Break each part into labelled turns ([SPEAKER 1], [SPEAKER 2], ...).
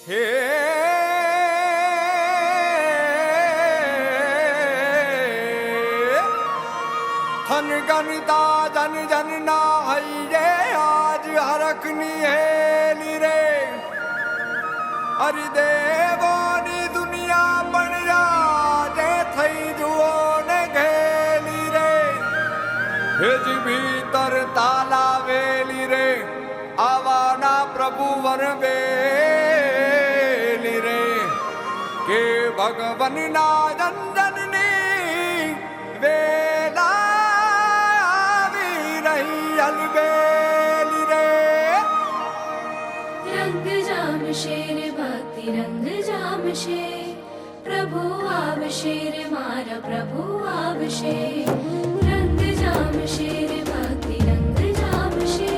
[SPEAKER 1] હે થન ગનતા જન જન ના હૈ રે આજ હરકની હેલી રે હરિદેવોની દુનિયા પણ રાજે થઈ જુઓ ને ઘેલી રે હેજ ભીતર તાલાવેલી રે આવાના પ્રભુ વરવેલી રે કે ભગવનના જનજનની વેલા આવી રહી અલબેલી રે
[SPEAKER 2] રંગ જામશે રે ભક્તિ રંગ જામશે પ્રભુ આવશે રે મારા પ્રભુ આવશે રંગ જામશે રે ભક્તિ રંગ જામશે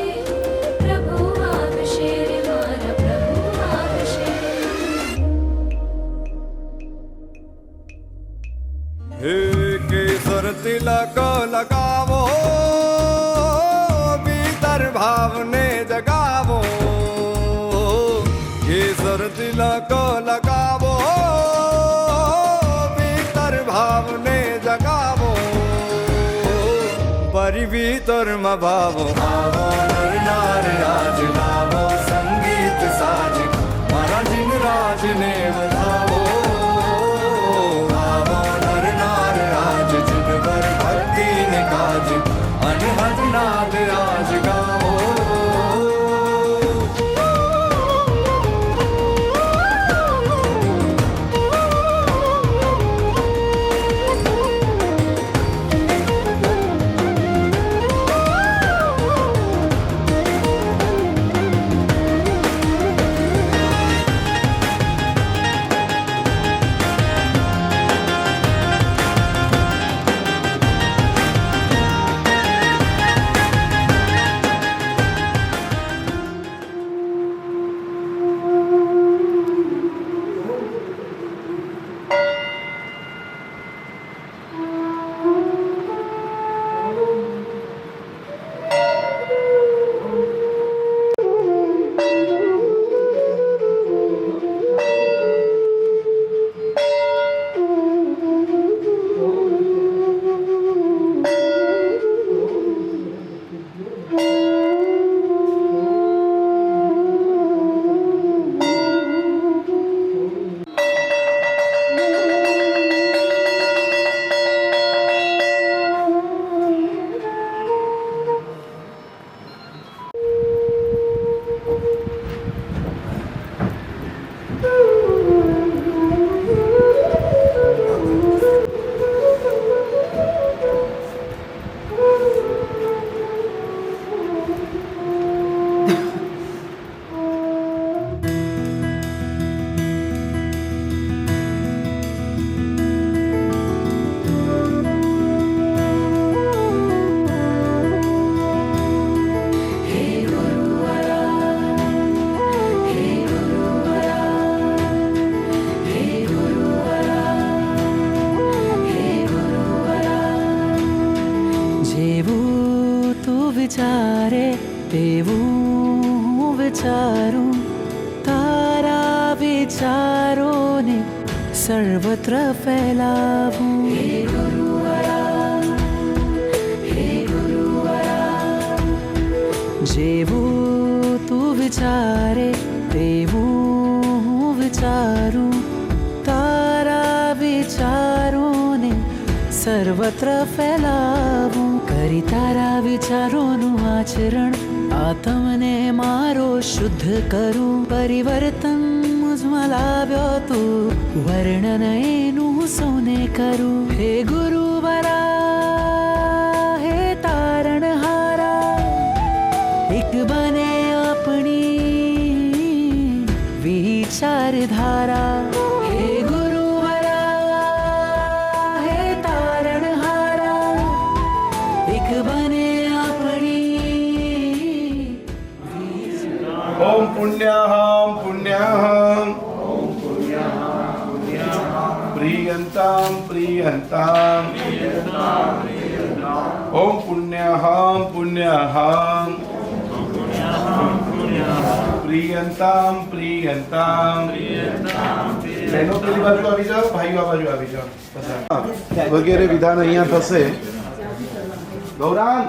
[SPEAKER 2] પ્રભુ આવશે રે મારા પ્રભુ આવશે
[SPEAKER 1] હે કેસર તિલક લગાવો ભીતર ભાવને જગાવો કેસર તિલક લગાવો ભીતર ભાવને જગાવો પરી ભીતરમાં ભાવો આવો નર નાર આજ લાવો સંગીત સાજ મારા જીન રાજને વધાવો આવો નર નાર આજ જીનવર ભક્તિ ને કાજ અનહદ નાદ આજ ગાવો
[SPEAKER 3] વિચારે તેવું હું વિચારું તારા વિચારોને સર્વત્ર ફેલાવું હે ગુરુવરા જેવું તું વિચારે તેવું હું વિચારું તારા વિચારોને સર્વત્ર ફેલાવું કરી તારા વિચારોનું આચરણ આત્મને મારો શુદ્ધ કરું પરિવર્તન મુજમાં લાવ્યો તું વર્ણન એનું સૌને કરું હે ગુરુવરા હે તારણહારા એક બને આપણી વિચારધારા હે ગુરુવરા હે તારણહારા એક બને આપણી
[SPEAKER 4] ઓમ પુણ્યાહમ પુણ્યાહમ પ્રિયંતામ પ્રિયંતામ ઓમ પુણ્યાહમ પુણ્યાહમ પ્રિયંતામ પ્રિયંતામ બહેનો પેલી બાજુ આવી જાઓ, ભાઈઓ આ બાજુ આવી જાઓ. બધા વગેરે વિધાન અહીંયા થશે. ગૌરાંગ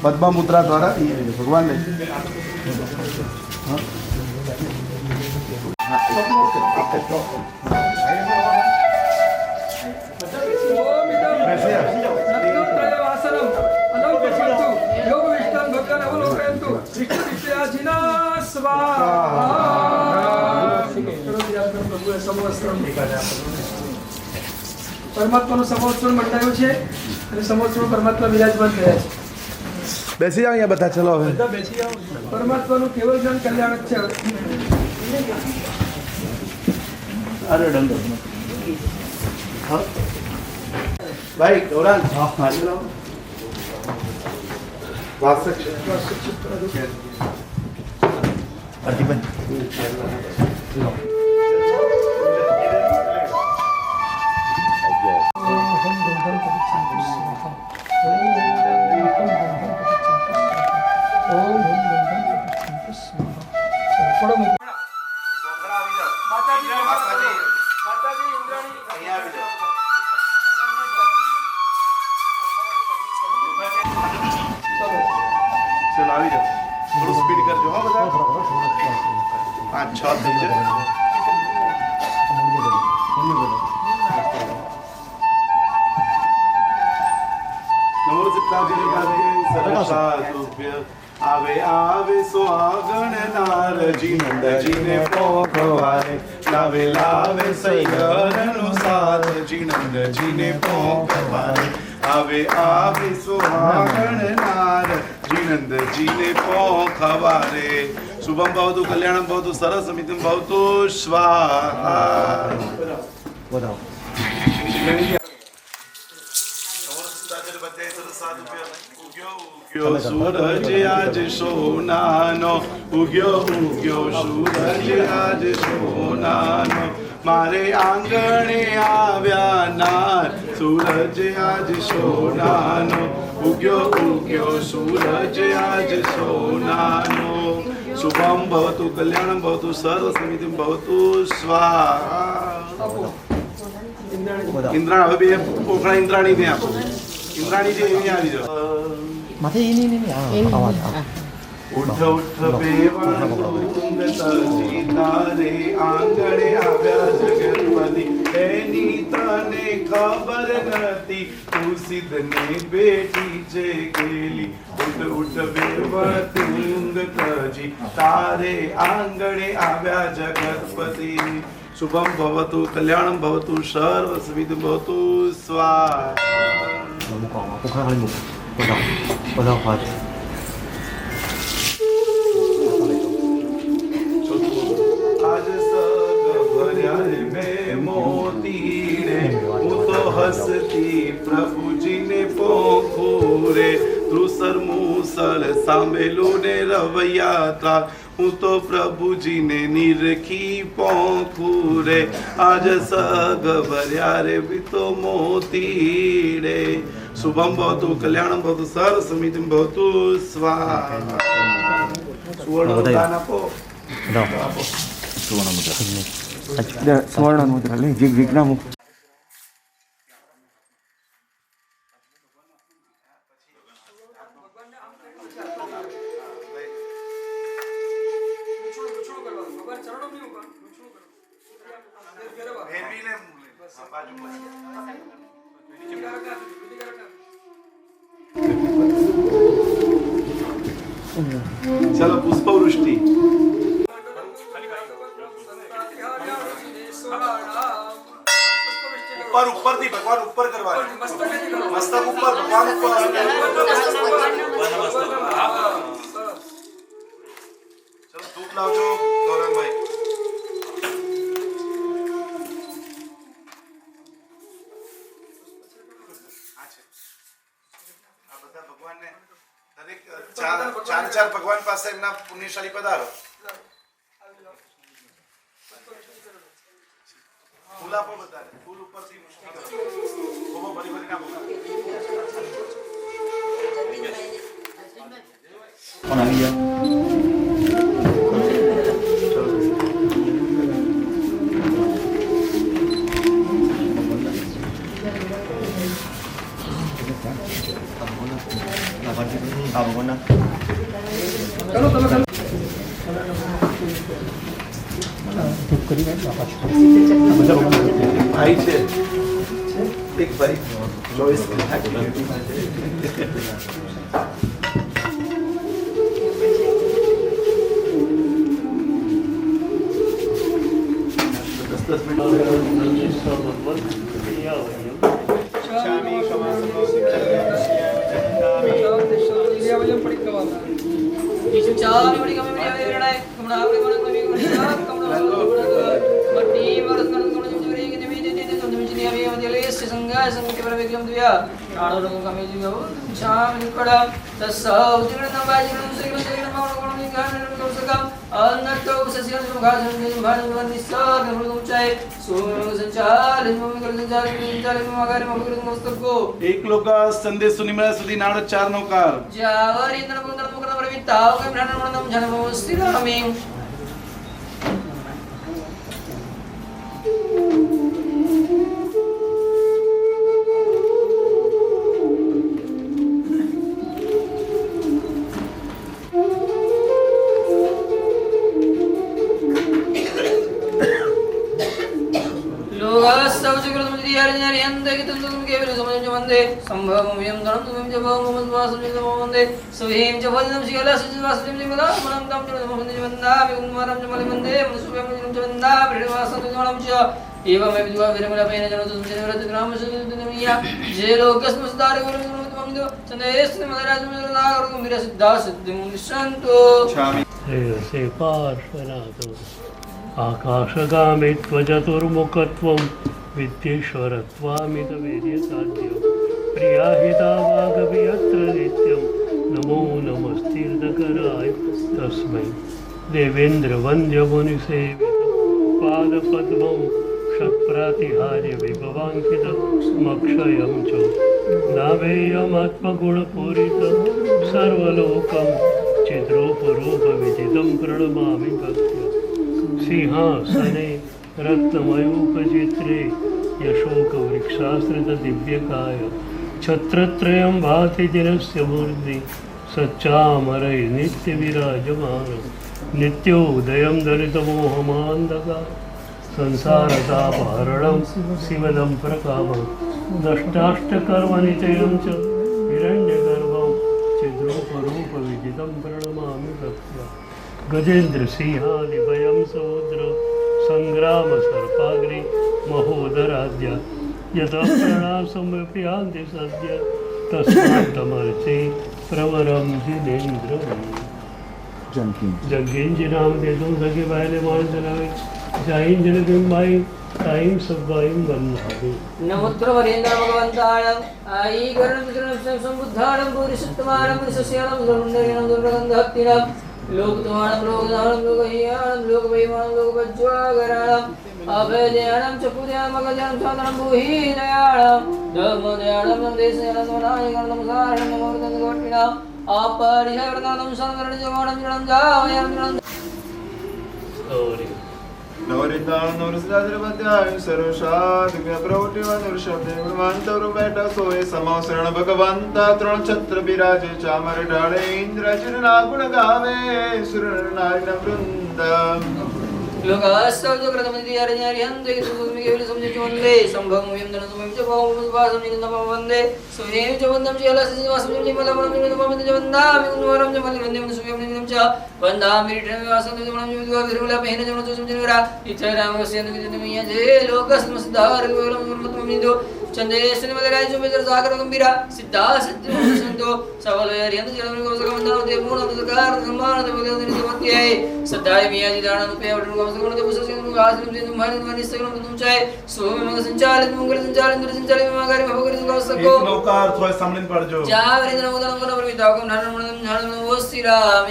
[SPEAKER 4] પદ્મ મુદ્રા દ્વારા ભગવાનને
[SPEAKER 5] પરમાત્માનું સમોત્સવ મંડાયું છે અને સમોત્સવ પરમાત્મા વિરાજમાન થયા છે.
[SPEAKER 4] બેસી જાઓ અહીંયા બધા. ચલો હવે
[SPEAKER 5] પરમાત્માનું કેવલ જ્ઞાન કલ્યાણ જ છે.
[SPEAKER 4] ભાઈ ગૌરાંગ ચલો આવી જાઓ. થોડું સ્પીડ કરજો હા બધા. 5-6 થઈ જાય. નમો સિદ્ધાજી ગાતે સરસા તુભ્ય આવે આવે સુહાગણ નારજી નંદજીને પોખવારે લાવે લાવે સૈયરનું સાથજી નંદજીને પોખવારે આવે આવે સુહાગણ નારજી નંદજીને પોખવારે શુભમ ભવતુ કલ્યાણમ ભવતુ સરસમિતમ ભવતુ સ્વાહા. ઉગ્યો સૂરજ આજ સોનાનો, ઉગ્યો ઉગ્યો સૂરજ આજ સોનાનો, મારે આંગણે આવ્યા નાર સૂરજ આજ સોનાનો, ઉગ્યો ઉગ્યો સૂરજ આજ સોનાનો. શુભમ ભવતુ કલ્યાણમ ભવતુ સર્વસમિતિમ ભવતુ સ્વાહા. ઇન્દ્રાણી હવે બે પોખડા ઇન્દ્રાણી ને આપો. ઇન્દ્રાણી જે એની આવી જાઓ. ઉઠ ઉઠ બેવાણ તુંગ તજી તારે આંગણે આવ્યા જગતપતિ, એની તને ખબર નથી તું સિદ્ધને બેટી છે ગેલી. ઉઠ ઉઠ બેવાણ તુંગ તજી તારે આંગણે આવ્યા જગતપતિ. શુભમ ભવતુ કલ્યાણમ ભવતુ સર્વસમિતમ ભવતુ સ્વાહા. આજ સગ ભર્યા મેં મોતી રે, હું તો હસતી પ્રભુજીને પોખું રે. ધ્રુસર મુસળ સાંભળેલું ને રવૈયા, હું તો પ્રભુજીને નિરખી પોખું રે. આજ સગ ભર્યા રે તો મોતી રે. શુભમ ભવતુ કલ્યાણમ ભવતુ સર્વસમિતિમ ભવતુ સ્વાહા. સુવર્ણ દાન આપો.
[SPEAKER 6] સુવર્ણ મુદ્રા લઈ વિઘ્ન મુક્ત.
[SPEAKER 4] ચલો પુષ્પવૃષ્ટિ. ઉપર ઉપરથી ભગવાન ઉપર કરવા, મસ્તક ઉપર ભગવાન ઉપર. ચલો ધૂપ લાવજો ગૌરંગભાઈ. આ બધા ભગવાનને દરેક ચાર ચાર પાસે એમના પુણ્યશાળી પધારો. ફૂલ આપો બધાને. ફૂલ ઉપરથી મુષ્ટિ કરો. બહુ ભરી ભરી નાખો.
[SPEAKER 6] કોણ આવી જાઓ.
[SPEAKER 5] ચલો તમે ચલો.
[SPEAKER 4] ભાઈ છે એક ભાઈ 1 लोक संदेश सुनिमळा सुधी नाड 4 नौकार
[SPEAKER 7] आकाशगामित्वचतुर्मुखत्वं विद्येश्वरत्वामितवेद्यसाध्यं प्रियाहितावागवियत्र नित्यं नमो नमस्तीर्थकराय तस्मै देवेन्द्रवन्द्यमुनिसेवितं पादपद्मं षट्प्रातिहार्य विभवाङ्कितमक्षयं च नावेयमात्मगुणपूरितं सर्वलोकं चिद्रूपरूपविदितं प्रणमामि भक्त्या सिंहासने रत्नमयूखचित्रे यशोकवृक्षाश्रितदिव्यकाय छत्रत्रयं भाति दिनस्य मूर्ति सच्चामरैर्नित्यविराजमानं नित्योदयं दलितमोहमान्धकार संसारतापहरणं शिवदं प्रकामं दष्टाष्टकर्मनिचयं च हिरण्यगर्भं चिद्रूपरूपविदितं प्रणमामि भक्त्या गजेन्द्रसिंहादिभयं समुद्र संग्राम सर्पाग्नि महोदराद्य यतः प्रणासमप्यान्ति सद्य तस्मात्तमर्चे प्रवरं जिनेन्द्रम् जग्गेंजी नाम दे दो सके पहले मान चलावे जाइन जन भाई टाइम सब भाई गन्नावे
[SPEAKER 8] नमोत्र वरेंद्र भगवंताणं आई गरुड़ संबुद्धाणं पुरुषोत्तमाणं पुरुषस्याणं दुर्गुण्डरेणं दुर्गन्धहत्तिणं लोकद्वाणं लोकदानं लोकह्याणं लोकवैमानं लोकवज्ज्वागराणं अभयदयाणं चकुदयानं मगदयानं साधनं भूहीदयाणं धर्मदयाणं नमदेशयाणं नमनायकं नमस्कारणं नमोर्धनगवट्टिणं अपरिहरणं संवरणजवाणं जनं जावयं
[SPEAKER 1] नवरितानुरसदाद्रवत्याय सर्वशादिव्य प्रौढिवनुर्शब्दे ब्रह्मांतरु बैठा सोए समासरण भगवंता तृण छत्र विराजे चामर ढाळे इंद्र चिरना गुण गावे सुर नारायण वृंद
[SPEAKER 8] लोकास्तवजकृतमति हरिहरिहन्ते सुसुमिकेवल संजयवन्दे संभवं यन्दन सुमं च भवमुपासं निन्दमं वन्दे सुहेव च वन्दं च यलसवासं च मलमं च वन्दं च वन्दामि उन्वरं च मलिवन्दं सुयं निन्दं च वन्दामि रिठवासं च वन्दं च विरुलपेन च वन्दं च संजयरा इच्छारामस्य नित्यमिय जे लोकसमस्तार विवरं गुरुमतमिन्दो चंदेशन मलराय जो मेजर सागर गंभीरा सिद्धा सत्य संतो सवल हरिहंत जलम गोसकमंदन दे पूर्ण सरकार सम्मान दे बगल दिन समत्य सदाय मिया जी दान पे वडन गोसकमंदन दे पुससिन आश्रम दिन तुम्हारे निवास सकल तुम चाहे सोम मंगल संचालित मंगल संचालित इंद्र संचालित मगारी भगवरी गोसको
[SPEAKER 4] एक नौकार थोड़ा सामने पड़ जो
[SPEAKER 8] जा वरिंद्र उदन को नवर विदाको नारायण नारायण ओ श्री राम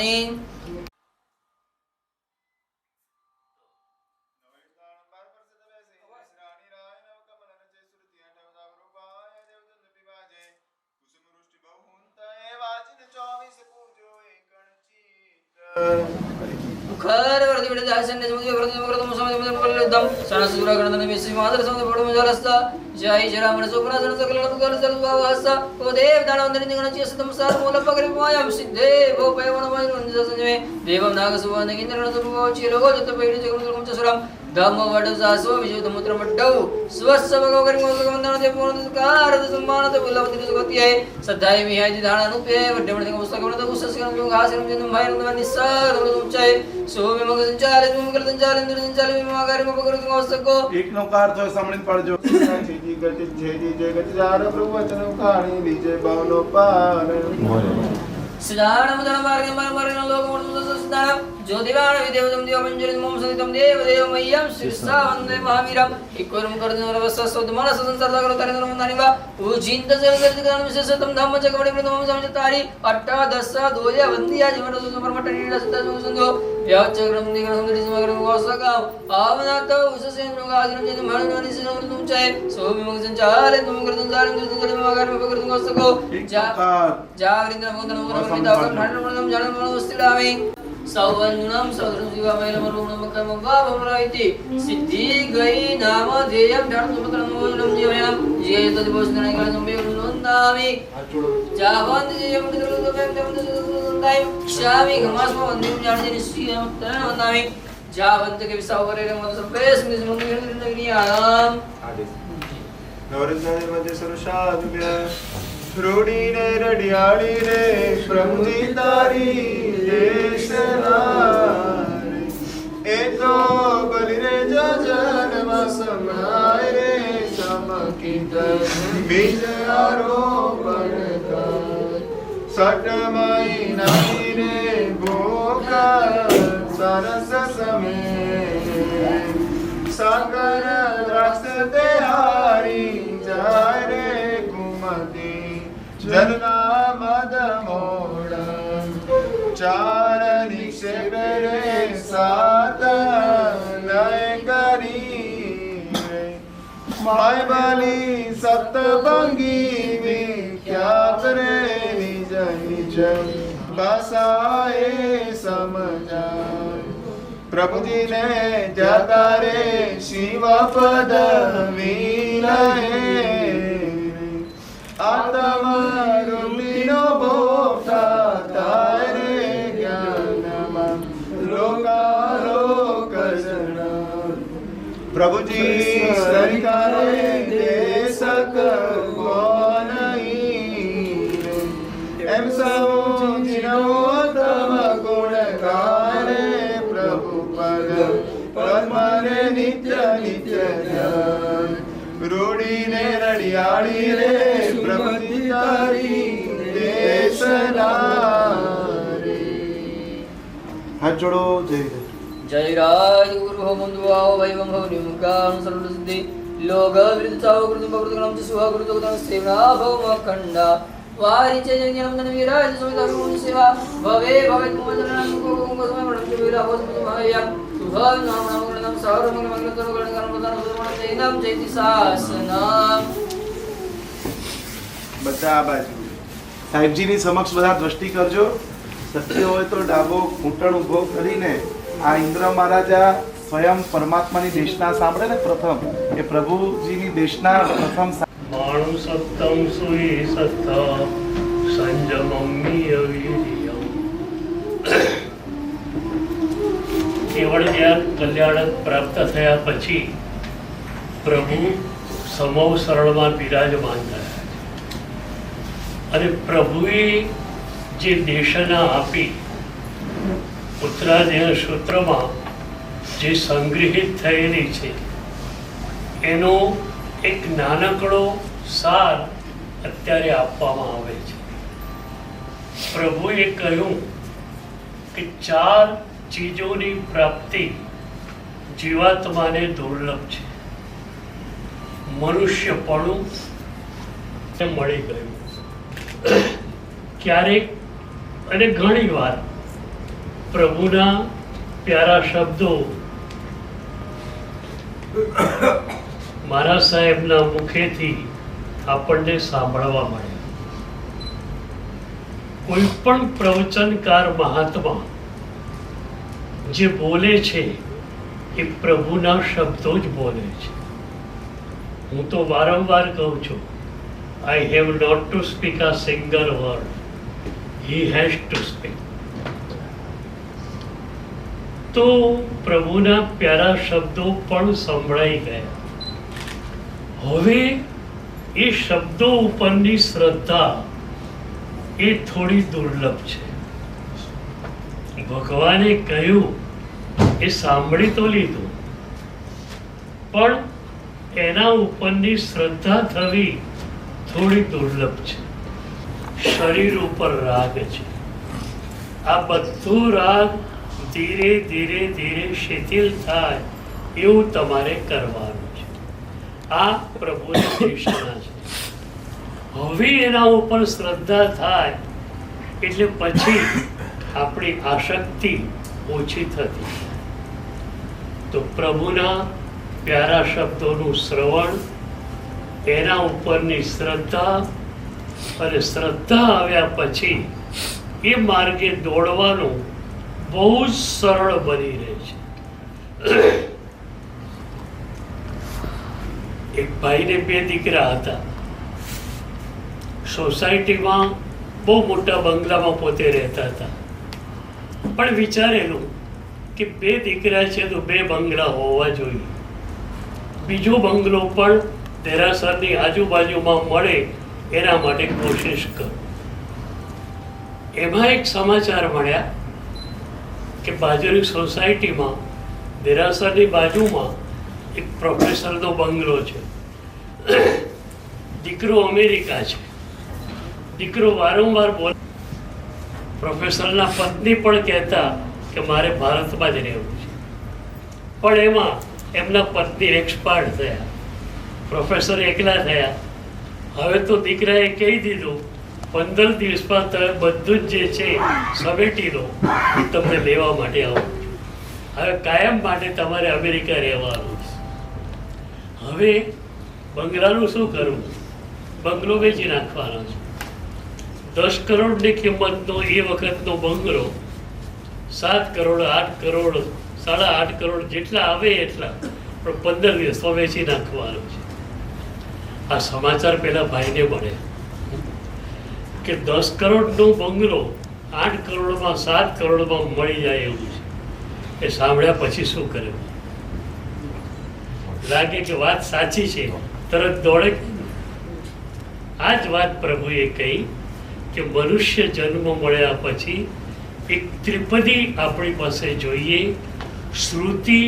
[SPEAKER 8] खर वर्दी बड़े दासन ने मुझे वर्दी मगर तुम समझ मुझे बोल दम सारा सूरा गणन ने मिसी मादर समझ बड़ो मजा रस्ता जय जरा मन सोपना जन सकल कर चल वास्ता को देव दानव अंदर निगण ची सतम सार मोल पकरे माया सिद्धे वो पैवन मन वंद संजय देवम नाग सुवन किंद्र न तुम ची लोगो जत पेड़ी जगन तुम चसुरम धम्म वड सासो विजुद मुद्र मड्डौ स्वस्स भगव करि मोल वंदन देव पूर्ण कार सम्मान ते बुलवति जगति है सदाय विहाय धारण अनुपे वड्डे वड पुस्तक वड उस्स करम जो घासरम जन भाई न निस्सार उच्चाय सो विमग संचाल विमग संचाल इंद्र संचाल विमगारि मपकर तुमस्तको
[SPEAKER 4] એક નો કાર તો સાંભળીને પડજો.
[SPEAKER 1] જીજી ગતિ જેજી જય ગતિ જાર પ્રભુ વચન કાણી લીજે ભાવનો પાર
[SPEAKER 8] सिद्धार्थ मुद्रण मार्ग मार्ग लोक मुद्रण सिद्धार्थ ज्योतिवाण विदेवतम देव मंजरी मम सहितम देव देव मह्यम शिरसा वंदे महावीरम इकोरम करदन रवसस्वद मनस संसार सागर तरेंद्र मंदानिवा उजिंत जगत ज्ञान विशेषतम धम्म जगवडे प्रथम समजतारी अष्टादश दोया वंदिया जीवन सुपरमट नीड सत्ता संजो व्याचक्रम निगम संदि समग्र वासका आवनात उससे नुगादिन जन मानवानि सिनो तुम चाहे सो विमग संचाल तुम करदन जाल इंद्र जन मगर मगर तुम वासको जा वृंद्र भगवान ठाणम जानम वस्तिडामि सौवन्नम सौद्रम जीवा मैलम रूणम कमवा भमराइति सिद्धि गई नाम ध्येयम ठाण सुमत्रम मोजनम जीवयम ये तद्वस्तना गणम बेरुनोन्दामि जावंत जीवम दिरुदोपेम देवंतसुदाय शामि घमास्म वंदिम जानजनि श्रीयम तनवंदामि जावंत के विसावरे मद संपेस मिस मंदिर नगरियाम
[SPEAKER 1] नवरत्न मध्य सरसादुभ्य रूढ़ी ने रडियाड़ी रे प्रभुजी तारी देशना ए तो बलि रे जो जन्म समाए रे चमकित बीज आरोपण का सटमई नहीं रे भूखा सरस समय सागर द्राक्ष ते हारी जाय रे कुमती जलना मद मोड़ा चार निक्षेप रे सात नय करी माय बलि सप्तभंगी विख्यात रे निज निज बसाए समझा प्रभु जी ने जाता रे शिव पद विलय आत्मा रुलिनो भोक्ता तारे ज्ञानम लोकालोक जना प्रभु जी सरकारे देशक कोनई एम समझिनो तम गुण गारे प्रभु पद परमारे नित्य नित्य ध्यान रूढ़ी ने रडियाड़ी रे प्रभु तारी देशना रे
[SPEAKER 4] હાથ જોડો. જય
[SPEAKER 8] जय राज गुरु बंधु आओ भाई बम भव निमुखान सर्व सिद्धि लोग विरुद्ध चाव गुरु भक्त नाम से सुहा गुरु तो सेवा भव मखंडा वारी चे ज्ञान मन विराज सुविधा गुरु सेवा भवे भवे मोदन को समय पढ़ के विला हो समझ माया सुभा नाम नाम नाम सार मंगल मंगल तो गण गण प्रदान प्रदान जय नाम जय शासनाम
[SPEAKER 4] બધા આ બાજુ સાહેબજીની સમક્ષ બધા દ્રષ્ટિ કરજો. શક્ય હોય તો ડાબો ઘૂંટણ ઊભો કરીને આ ઇન્દ્ર મહારાજા સ્વયં પરમાત્માની દેશના સાંભળે ને પ્રથમ એ પ્રભુજીની દેશના પ્રથમ
[SPEAKER 7] માણુ સપ્તમ સુઈ સત્તા સંજમમ વીર્યમ કેવળ જ્ઞાન કલ્યાણ પ્રાપ્ત થયા પછી પ્રભુ સમૌ સરળમાં બિરાજમાન થયા અને પ્રભુએ જે દેશના આપી ઉત્તરાધ્યાય સૂત્રમાં જે સંગ્રહિત થયેલી છે એનો એક નાનકડો સાર અત્યારે આપવામાં આવે છે. પ્રભુએ કહ્યું કે 4 ચીજોની પ્રાપ્તિ જીવાત્માને દુર્લભ છે. મનુષ્યપણું મળી ગયું. ક્યારેક અને ઘણી વાર પ્રભુના પ્યારા શબ્દો મારા સાહેબના મુખેથી આપણને સાંભળવા મળે. કોઈ પણ પ્રવચનકાર મહાત્મા જે બોલે છે એ પ્રભુના શબ્દો જ બોલે છે. હું તો વારંવાર કહું છું, I have not to speak a single word, he has to speak. તો પ્રભુના પ્યારા શબ્દો પણ સંભળાઈ ગયા. હવે એ શબ્દો ઉપરની શ્રદ્ધા એ થોડી દુર્લભ છે. ભગવાને કહ્યું એ સાંભળી તો લીધું, પણ એના ઉપરની શ્રદ્ધા થવી થોડી દુર્લભ છે. શરીર ઉપર રાગ છે. આ બધું રાગ ધીરે ધીરે ધીરે શિથિલ થાય એવું તમારે કરવાનું છે. આ પ્રભુની દેશના છે. હવે એના ઉપર શ્રદ્ધા થાય એટલે પછી આપણી આસક્તિ ઓછી થતી. તો પ્રભુના પ્યારા શબ્દોનું શ્રવણ, એના ઉપરની શ્રદ્ધા, અને શ્રદ્ધા આવ્યા પછી એ માર્ગે દોડવાનું બહુ જ સરળ બની રહે છે. એક ભાઈને 2 દીકરા હતા. સોસાયટીમાં બહુ મોટા બંગલામાં પોતે રહેતા હતા, પણ વિચારેલું કે 2 દીકરા છે તો 2 બંગલા હોવા જોઈએ. બીજો બંગલો પણ દેરાસરની આજુબાજુમાં મળે એના માટે કોશિશ કરો. એમાં એક સમાચાર મળ્યા કે બાજુની સોસાયટીમાં દેરાસરની બાજુમાં એક પ્રોફેસરનો બંગલો છે. દીકરો અમેરિકા છે. દીકરો વારંવાર બોલે. પ્રોફેસરના પત્ની પણ કહેતા કે મારે ભારતમાં જ રહેવું છે, પણ એમાં એમના પત્ની એક્સપાયર્ડ થયા. પ્રોફેસર એકલા થયા. હવે તો દીકરાએ કહી દીધું 15 દિવસમાં તમે બધું જ જે છે સમેટી લો, હું તમને લેવા માટે આવું છું. હવે કાયમ માટે તમારે અમેરિકા રહેવાનું છે. હવે બંગલાનું શું કરવું? બંગલો વેચી નાખવાનો છે. 10 કરોડની કિંમતનો એ વખતનો બંગલો 7 કરોડ, 8 કરોડ, 8.5 કરોડ જેટલા આવે એટલા, પણ 15 દિવસમાં વેચી નાખવાનો છે. આ સમાચાર પેલા ભાઈને મળ્યા કે 10 કરોડનો બંગલો 8 કરોડમાં, 7 કરોડમાં મળી જાય એવું છે. એ સાંભળ્યા પછી શું કર્યું? લાગે કે વાત સાચી છે, તરત દોડે. આ જ વાત પ્રભુએ કહી કે મનુષ્ય જન્મ મળ્યા પછી એક ત્રિપદી આપણી પાસે જોઈએ: શ્રુતિ,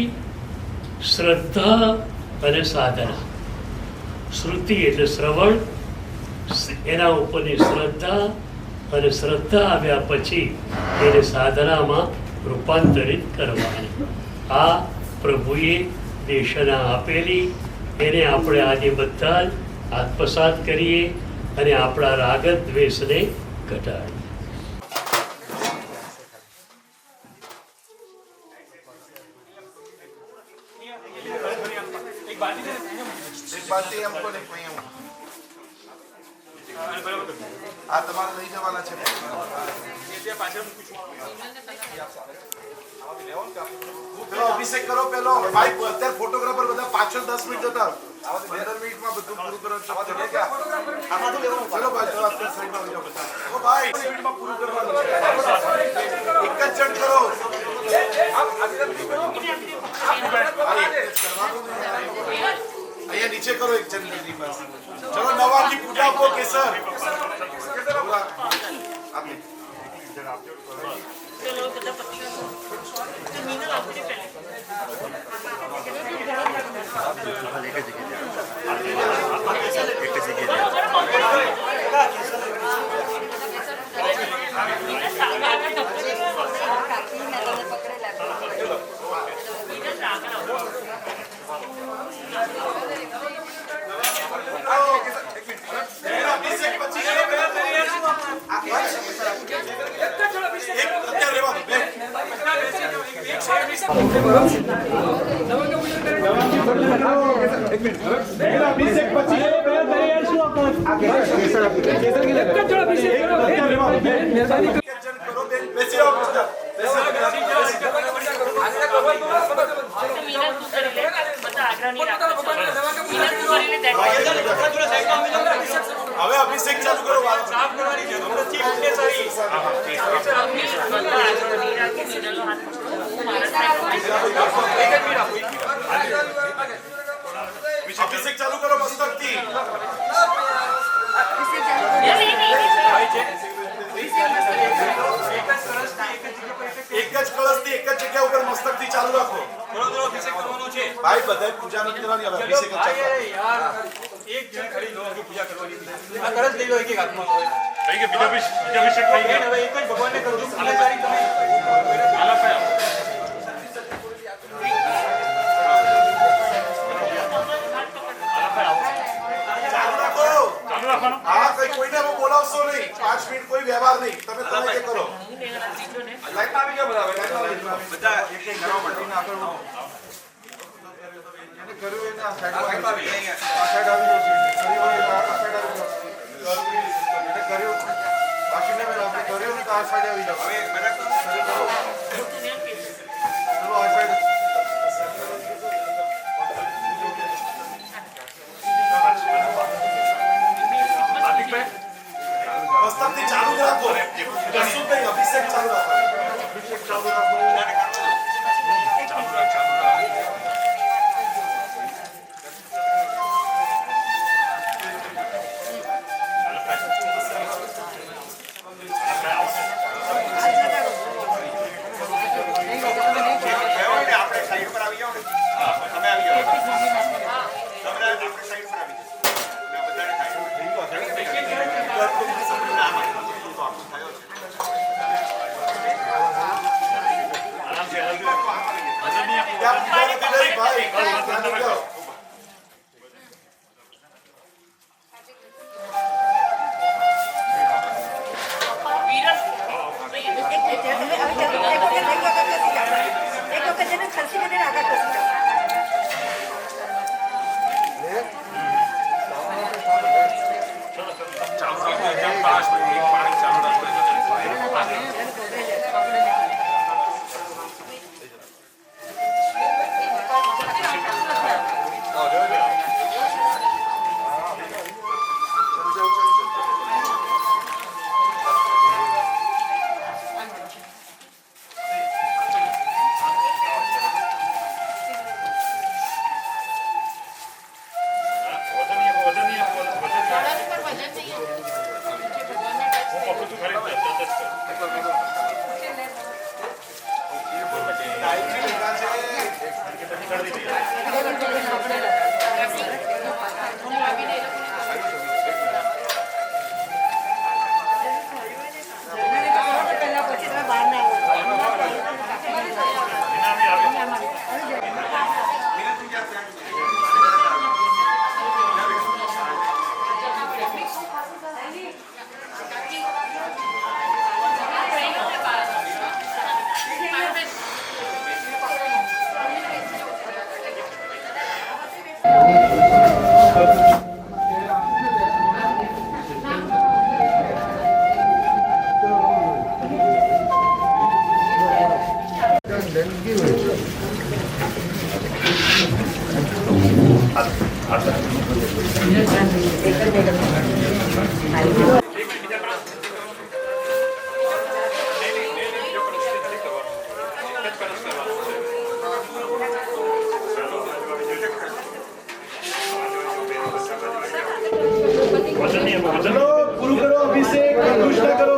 [SPEAKER 7] શ્રદ્ધા અને સાધના. શ્રુતિ એટલે શ્રવણ, એના ઉપરની શ્રદ્ધા, અને શ્રદ્ધા આવ્યા પછી એને સાધનામાં રૂપાંતરિત કરવાની. આ પ્રભુએ દેશના આપેલી, એને આપણે આજે બધા જ આત્મસાત કરીએ અને આપણા રાગ દ્વેષને ઘટાડીએ.
[SPEAKER 4] આ તમારે લઈ જવાના છે. પેલો અભિષેક કરો. પેલો ભાઈ અત્યારે ફોટોગ્રાફર બધા પાછળ 10 મિનિટ જતા 15 મિનિટમાં બધું પૂરું કરો. ચલો ભાઈ, ચલો અત્યારે સાઈડમાં આવી જાઓ. ઓ ભાઈ, 10 મિનિટમાં પૂરું કરવાનું છે. એક જ જણ કરો. અહીંયા નીચે કરો એક જણ ની પાસે. ચલો નવાજી પૂજા આપો કેસર.
[SPEAKER 6] હવે અભિષેક ચાલુ કરો સાફ કરવાની છે તમને ચીફ નેસરી અભિષેક ચાલુ કરો મસ્તકથી એક જ કળશથી એક જ જગ્યા ઉપર મસ્તકથી ચાલુ રાખો. થોડો અભિષેક કરવાનો છે ભાઈ. બધાય પૂજા નથી કરવાની, હવે અભિષેક જ ચાલુ યાર. એક જણ ખરી લો પૂજા કરવાની છે. આ કળશ લઈ લો એક એક હાથમાં. થઈ ગયો બીજો અભિષેક થઈ ગયો. હવે એક જ ભગવાનને કરજો. પૂજારી તમે આલા પાયા હા કઈ કોઈને બોલાવશો નહીં. 5 મિનિટ કોઈ વ્યવહાર નહીં. તમે તમે કરો. લાઈટ આવી ગયો બરાબર. બધા એક એક ઘરો પડીને આગળ આવો. એને કર્યું એને આ સાઈડ આવી ગઈ. આ સાઈડ આવી ગઈ. કરી હોય આ સાઈડ આવી ગઈ. એને કર્યું બાકી ને આપણે કર્યું ને તો આ સાઈડ આવી જાવ. હવે બધા ચલો આ સાઈડ મસ્તકથી ચાલુ રાખો. કશું નહીં અભિષેક ચાલુ રાખો. અભિષેક ચાલુ રાખો. ચાલુ રાખ. આપણે સાઈડ પર આવી જાઓ ને. તમે આવી જાઓ. તમે આપણે સાઈડ પર આવી જાઓ.
[SPEAKER 4] ચલો પૂરું કરો અભિષેક. કૃષ્ણ કરો.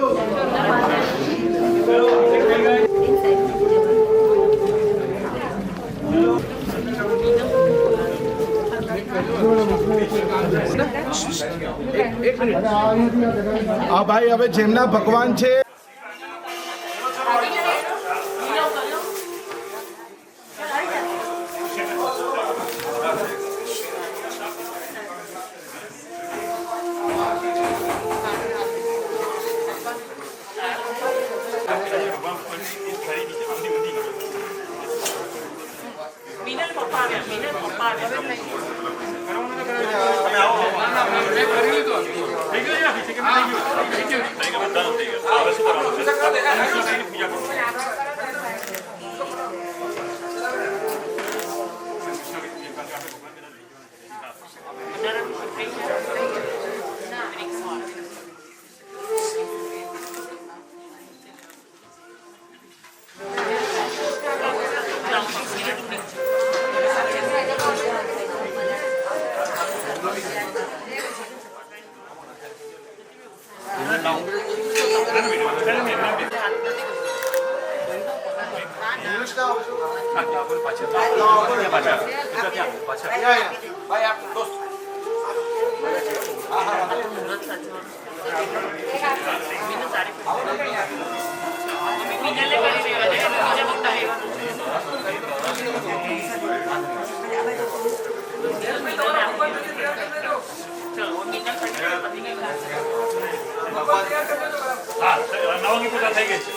[SPEAKER 4] આ ભાઈ હવે જેમના ભગવાન છે
[SPEAKER 6] નવની પૂજા થઈ ગઈ છે.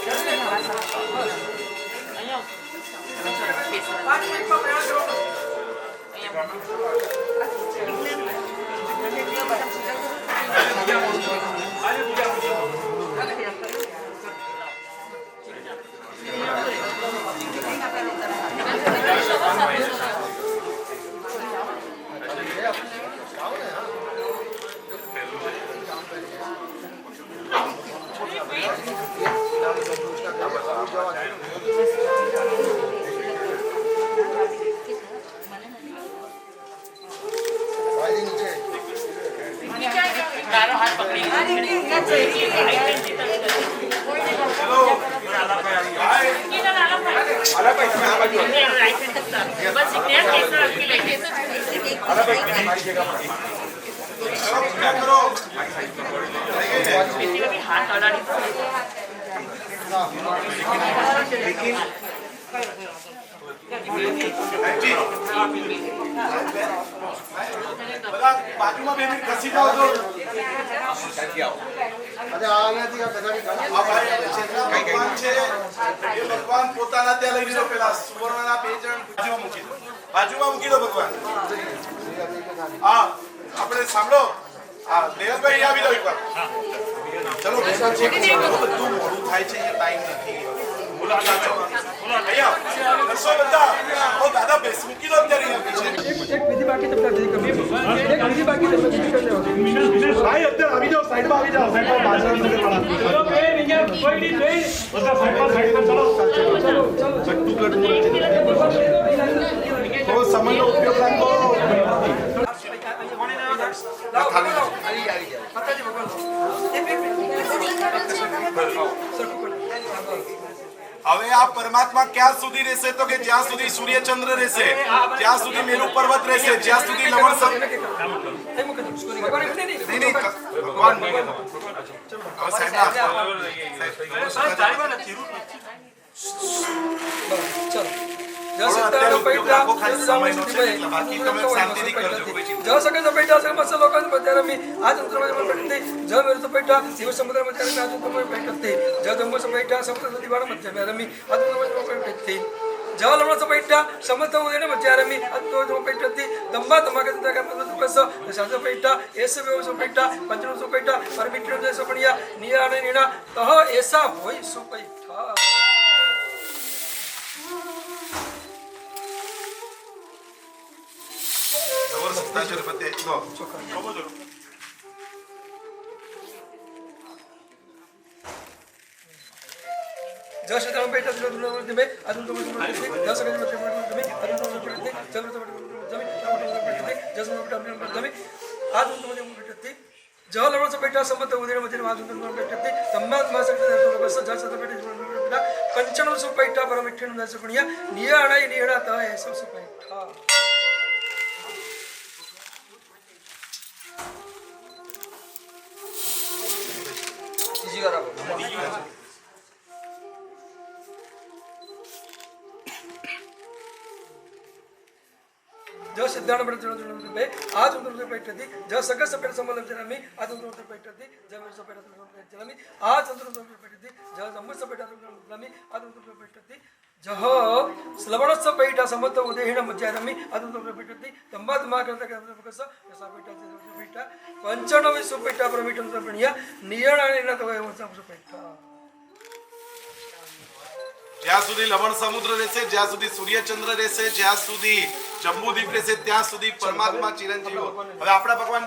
[SPEAKER 6] બાજુમાં બે મિનિટ ખસી જાઓ તો ભગવાન પોતાના ત્યાં લઈ લીધો. પેલા સુવર્ણના બે જણ બાજુમાં મૂકી દો ભગવાન. હા આપણે સાંભળો. હા દેવભાઈ આવી દો એકવાર. ચલો બધું મોડું થાય છે, ટાઈમ નથી. દાદા બેસ મૂકી દો અત્યારે.
[SPEAKER 5] એક વિધિ બાકી તમને વિધિ કરવી. એક વિધિ બાકી તમને વિધિ કરી દેવાની.
[SPEAKER 6] ભાઈ અત્યારે આવી જાઓ, સાઈડમાં આવી જાઓ. સાઈડમાં બાજરા નગર વાળા ચલો બે નીચે કોઈ નહીં જઈ બધા સાઈડમાં ચલો થોડો સમયનો ઉપયોગ રાખો. હવે આ પરમાત્મા ક્યાં સુધી રહેશે? તો કે જ્યાં સુધી સૂર્યચંદ્ર રહેશે, જ્યાં સુધી મેરુ પર્વત રહેશે, જ્યાં સુધી લવણ ભગવાન જ્યાં સુધી લવણ સમુદ્ર રહેશે, જ્યાં સુધી સૂર્યચંદ્ર રહેશે, જ્યાં સુધી જંબુદ્વીપ રહેશે, ત્યાં સુધી પરમાત્મા ચિરંજીવો. હવે આપણા ભગવાન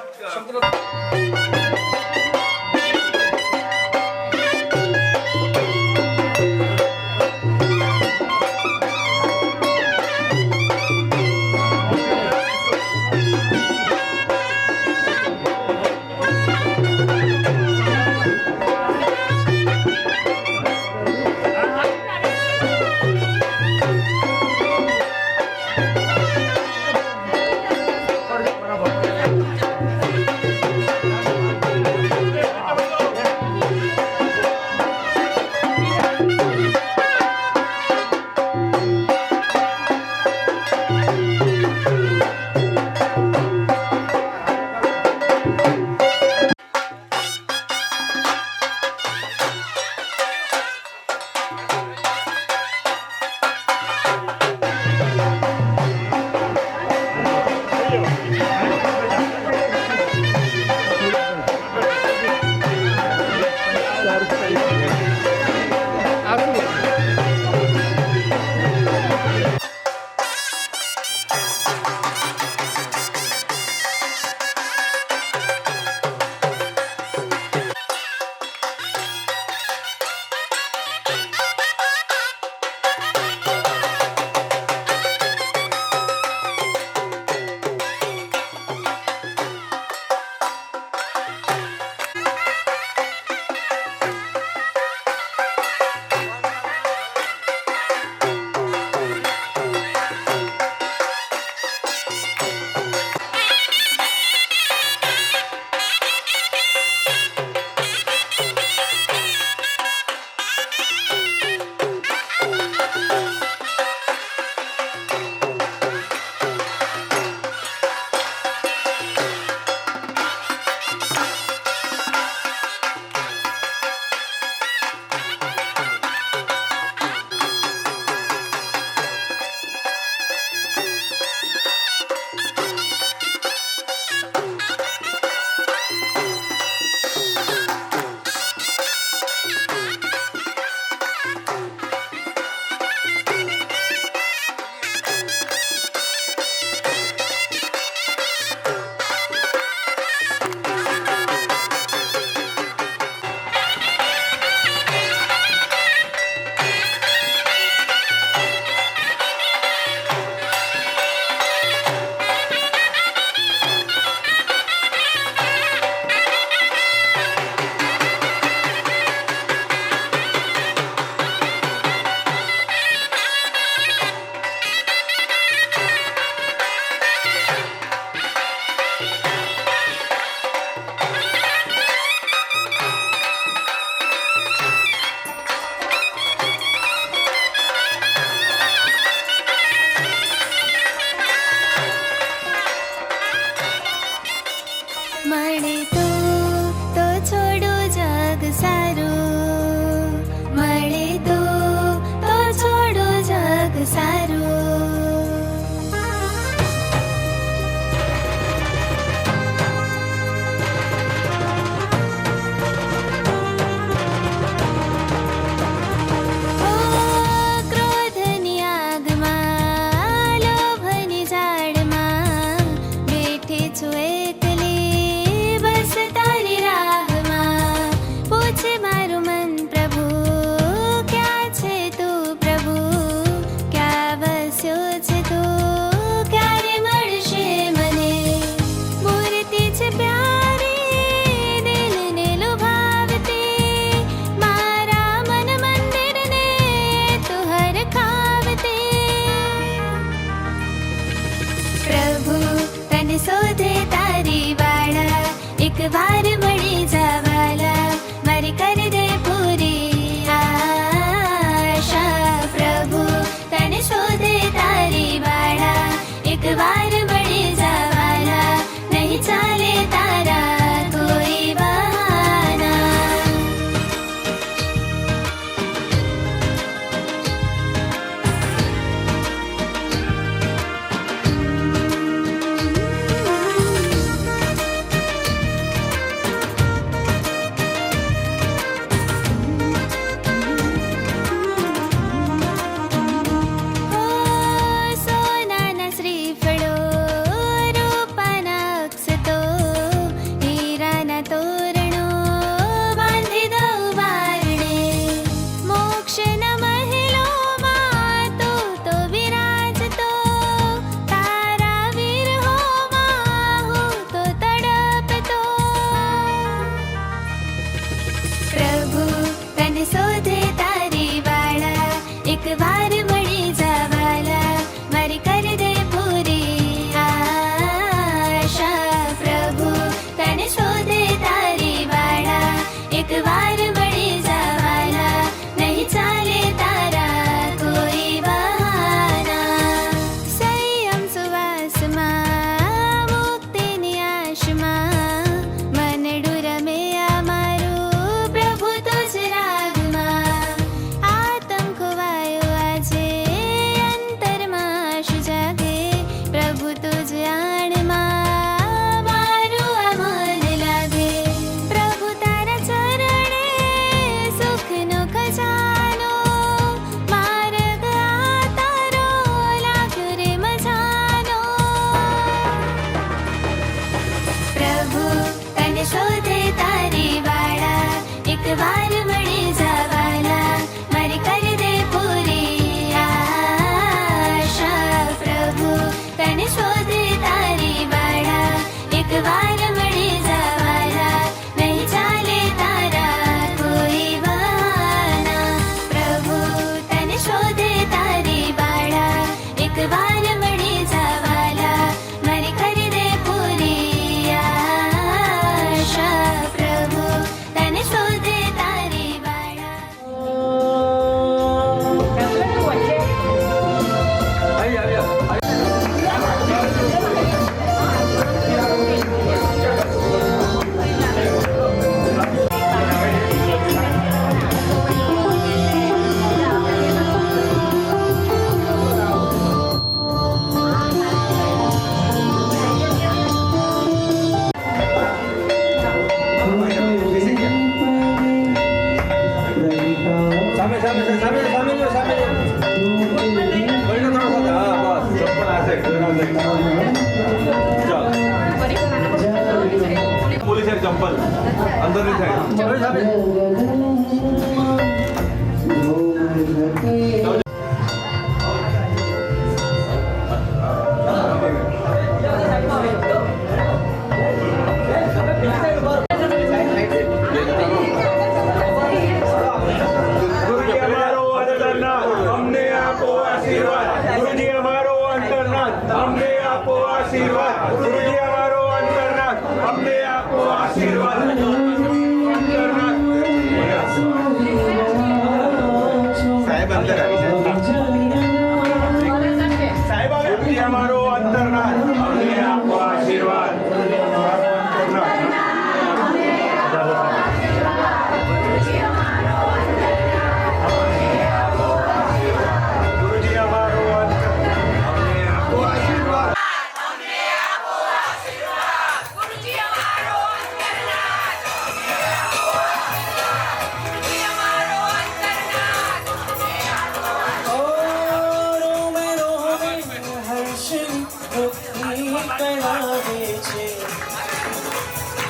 [SPEAKER 2] તરસ્યો છે તો ક્યારે મળશે મને મૂર્તિ છે પ્યારી દિલને લુભાવતી મારા મન મંદિરને તું હરખાવતી પ્રભુ તને શોધે તારી વાળા એક વાર મળી જવાલા મારી કર દે પૂરી આશા પ્રભુ તને શોધે તારી વાળા એક વાર મળી જવાલા નહીં ચાલે તારા કોઈ બહાના સોનાના શ્રીફળો રૂપાના અક્ષતો હીરાના તોરણો બાંધી દઉં બારણે મોક્ષના મહેલોમાં તું તો વિરાજતો તારા વિરહોમાં હું તો તડપતો પ્રભુ તને શોધે તારી વાળા એક વાર મળી જવાલા મારી કર દે પૂરી આશા પ્રભુ તને શોધે તારી વાળા એક વાર મળી જવાલા નહીં ચાલે તારા કોઈ બહાના સંયમ સુવાસમાં મુક્તિની આશમાં મનડું રમે અમારું પ્રભુ તુજ રાગમાં આતમ ખોવાયો આજે અંતરમાં શું જાગે પ્રભુ તુજ આણમાં મારું આ મન લાગે પ્રભુ તારા ચરણે સુખનો ખજાનો માર્ગ આ તારો લાગ્યો રે મજાનો પ્રભુ તને શોધે તારી વાળા એક વાર મળી જવાલા મારી કર દે પૂરી આશા પ્રભુ તને શોધે તારી વાળા એક વાર મળી જવાલા નહીં ચાલે તારા કોઈ બહાના પ્રભુ તને શોધે તારી વાળા એક વાર મળી જવાલા મારી કર દે પૂરી આશા પ્રભુ તને શોધે તારી વાળા
[SPEAKER 6] પોલીસ ચંપલ અંદરની સાઈડ
[SPEAKER 1] ગુરુજી અમારો અંતરનાથ અમને આપો આશીર્વાદ ગુરુજી અમારો અંતરનાથ અમને આપો આશીર્વાદ ગુરુજી અમારો અંતરનાથ અમને આપો આશીર્વાદ અંતરનાથ સાહેબ અંદર આવી જાય સાહેબ ગુરુજી અમારો અંતરનાથ અમને આપો આશીર્વાદ ગુરુજી અમારો અમને આપો આશીર્વાદ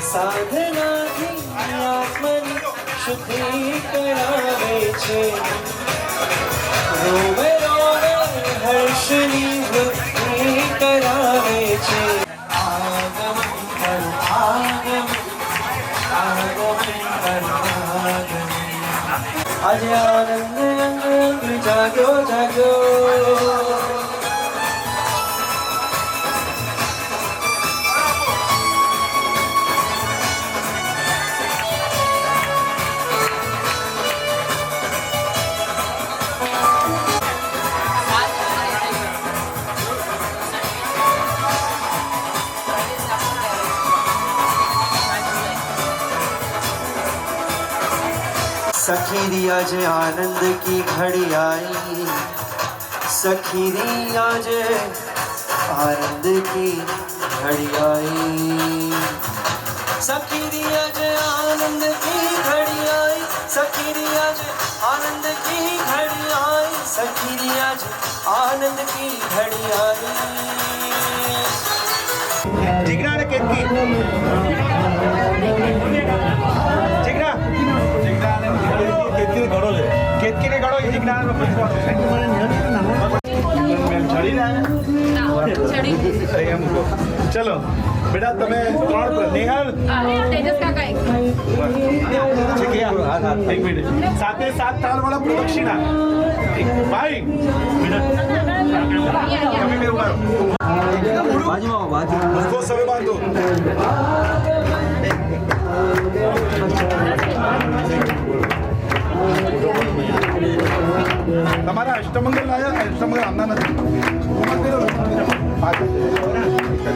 [SPEAKER 3] સાધનાથી આત્મની શુદ્ધિ કરાવે છે રોવે રોવે હર્ષની વૃત્તિ કરાવે છે આગમન કર આગમન આજે આનંદ અંગ જાગ્યો જાગ્યો सखी दी आज आनंद की घड़ी आई सखी दी आज आनंद की घड़ी आई सखी दी आज आनंद की घड़ी आई सखी दी आज आनंद की घड़ी आई सखी दी आज आनंद की घड़ी आई
[SPEAKER 6] જીગરા ને કેતકી જીગરા કેતકી ગળો છે કેતકી ને ગળો જીગરા ને ચડી ના ચલો બેટા તમે ત્રણ નેહલ એક મિનિટ સાથે સાત તાલ વાળા પ્રદક્ષિણા ભાઈ તમે બે ઉભા उसको समय बांधो તમારા અષ્ટમંગલ લાયા અષ્ટમંગલ આમના નથી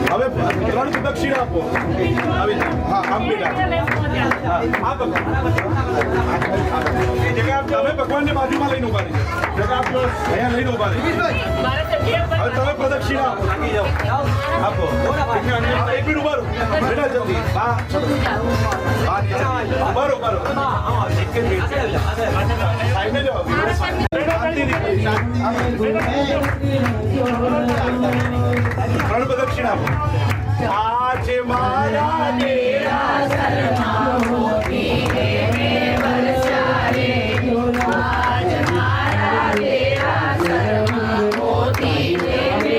[SPEAKER 6] હવે ત્રણ પ્રદક્ષિણા આપો હવે હા આમ બેટા હા જગ્યા તમે ભગવાનની બાજુમાં લઈને ઉભા રહી જગ્યા આપો અહીંયા લઈને ઉભા રહી હવે તમે પ્રદક્ષિણા આપો એક મિનિટ ઉભા રહો બેટા જલ્દી હા ઉભા રહો એક મિનિટ સાઈડે જાઓ ત્રણ પ્રદક્ષિણા આપો આજે મારા દેરાસરમાં મોતી દેવે વરસારે આજ મારા દેરાસરમાં મોતી દેવે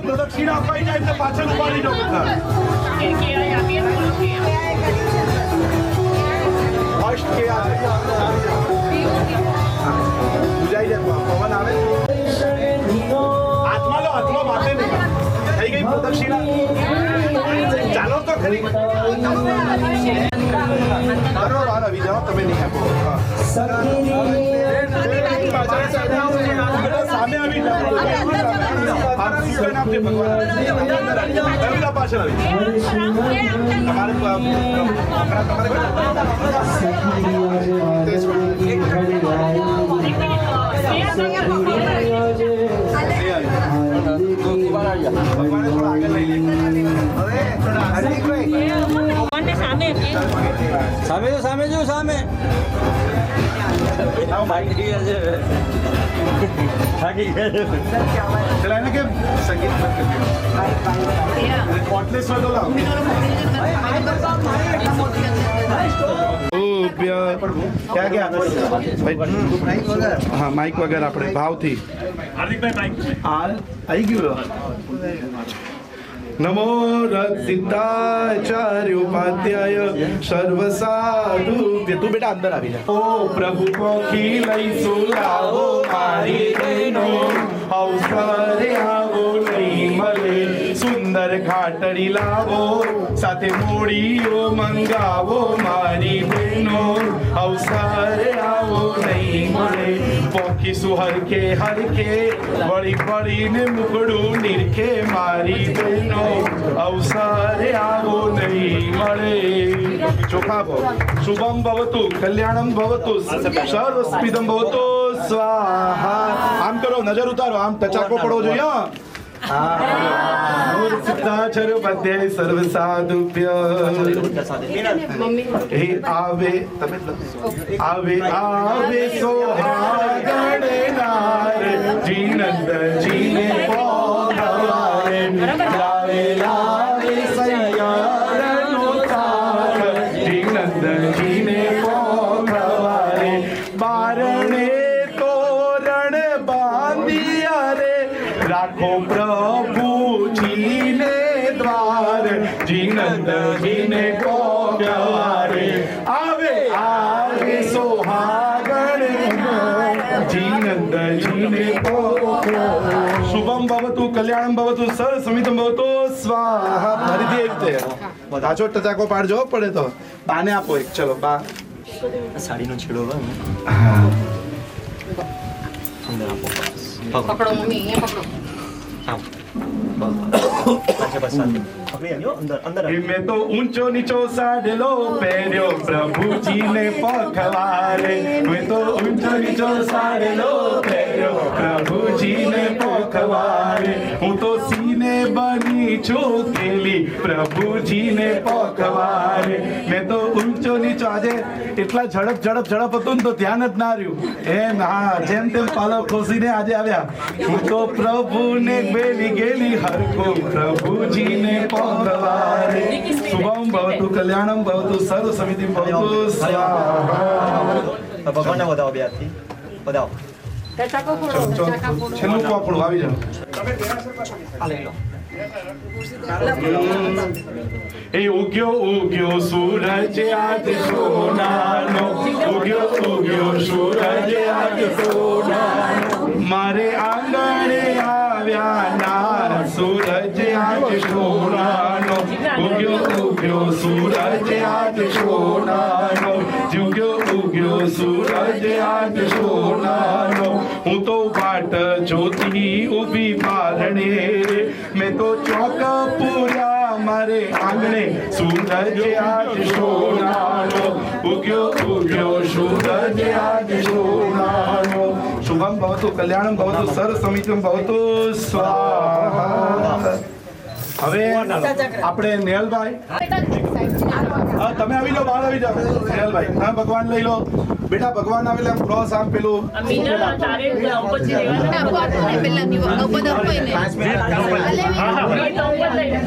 [SPEAKER 6] પ્રદક્ષિણા અપાઈ જાય એટલે પાછળ ઉપાડી જાઓ બધા ફર્સ્ટ કે બુજાઈ જાય પવન આવે હાથમાં લો હાથમાં માથે નહીં થઈ ગઈ પ્રદક્ષિણા ચાલો તો ખરી મારો વાર આવી જાઓ તમે નહીં આપો સામે આવી જાઓ નામ છે ભગવાન પાછળ આવી ભગવાને થોડા આગળ લઈ લે હવે સામે જો સામે જો સામે चला ना कि संगीत कोटलेश्वर तो लाओ क्या क्या हाँ माइक वगैरह अपने भाव थी हार्दिक भाई माइक आई क्यों नमो रसिताचार्य उपाध्याय सर्वसाधु तू बेटा अंदर આવી જા ઓ પ્રભુ કોખી લઈ સુલાવો મારી બહેનો અવસરે આવો નહીં મળે સુંદર ખાટડી લાવો સાથે મૂડીઓ મંગાવો મારી બહેનો અવસરે આવો નહીં મળે પોખીશું હરખે હરખે વળી વળીને મુકડું નિરખે મારી બહેનો અવસરે આવો નહીં મળે ચોખા ભાવ શુભમ ભવતુ કલ્યાણમ ભવતુ સર્વસ્પિદમ ભવતુ સ્વાહા આમ કરો નજર ઉતારો આમ ટચાકો પડવો જોઈએ
[SPEAKER 4] સિદ્ધાચર મધ્ય સર્વ સાધુભ્ય હે આવે તમે આવે આવે સોહાગણ નાર જીનંદ જીને પોગવારે લાવે લાવે સૈયારનો તાર જીનંદ જીને પોગવારે બારણે તોરણ બાંધિયા રે રાખો પ્રભુજીને દ્વાર જીનંદ જીને પોગવારે આવે આવે સોહાગણ જીનંદ જીને પોગવારે શુભમ ભવતુ કલ્યાણમ ભવતુ સર્વ સમિતમ ભવતુ સ્વાહા ફરીથી એક તે પાછો ટચાકો પાડજો પડે તો બાને આપો એક ચલો બા
[SPEAKER 3] સાડીનો છેડો અંદર આપો
[SPEAKER 8] પકડો મમ્મી અહીંયા પકડો
[SPEAKER 4] મેં તો ઊંચો નીચો સાડલો પહેર્યો પ્રભુજીને પખવારે મેં તો ઊંચો નીચો સાડલો પહેર્યો પ્રભુજીને પખવારે હું તો સીને બની ચોકેલી પ્રભુજીને પખવારે મેં તો ઊંચો નીચો આજે એટલા ઝડપ હતું ને તો ધ્યાન જ ના રહ્યું એમ હા જેમ તેમ પાલવ ખોસીને આજે આવ્યા હું તો પ્રભુને ગેલી હરકો પ્રભુજીને પગવારે શુભમ ભવતુ કલ્યાણમ ભવતુ સર્વ સમિતિ ભવતુ સ્વાહા
[SPEAKER 3] ભગવાનને વધાવો બે હાથથી વધાવો
[SPEAKER 4] છેલ્લું કોકડું આવી જાઓ
[SPEAKER 3] આ લઈ લો
[SPEAKER 4] એ ઉગ્યો સૂરજ આજ સોનાનો ઉગ્યો સૂરજ આજ સોનાનો મારે આંગણે આવ્યા નાર સૂરજ આજ સોનાનો ઉગ્યો સૂરજ આજ સોનાનો ઉગ્યો સૂરજ આજ સોનાનો હું તો વાટ જોતી ઊભી બારણે મેં તો ચોક પૂર્યા મારે આંગણે સૂરજ આજ સોનાનો ઉગ્યો સૂરજ આજ સોનાનો શુભમ ભવતુ કલ્યાણમ ભવતુ સર્વ સમિતમ ભવતુ સ્વાહા હવે આપણે નેહલભાઈ હા તમે આવી લો બહાર આવી જાઓ નેહલભાઈ હા ભગવાન લઈ લો બેટા ભગવાન આવેલા આમ ક્રોસ આમ પેલું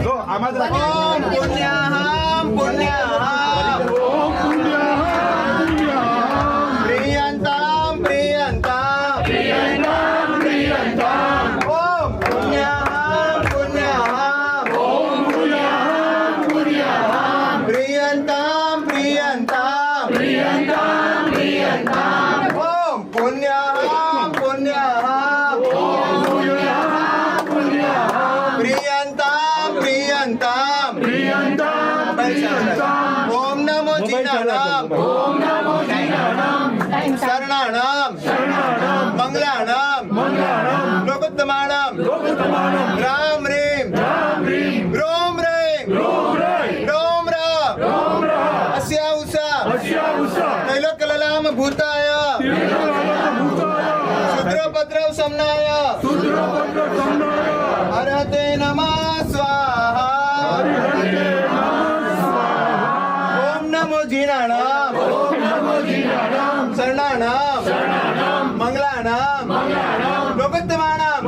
[SPEAKER 4] જો આમાં જ
[SPEAKER 1] ओम नमो जीनानाम शरणानाम मंगलानाम लोकोत्तमानाम राम रीम रोम रेम रोम राम अस्या उषा त्रैलोक्यललाम भूताय शूद्रपत्रव समनाय अर्हते नमः स्वाहा जीनानाम शरणानाम मंगलानाम लोकोत्तमानाम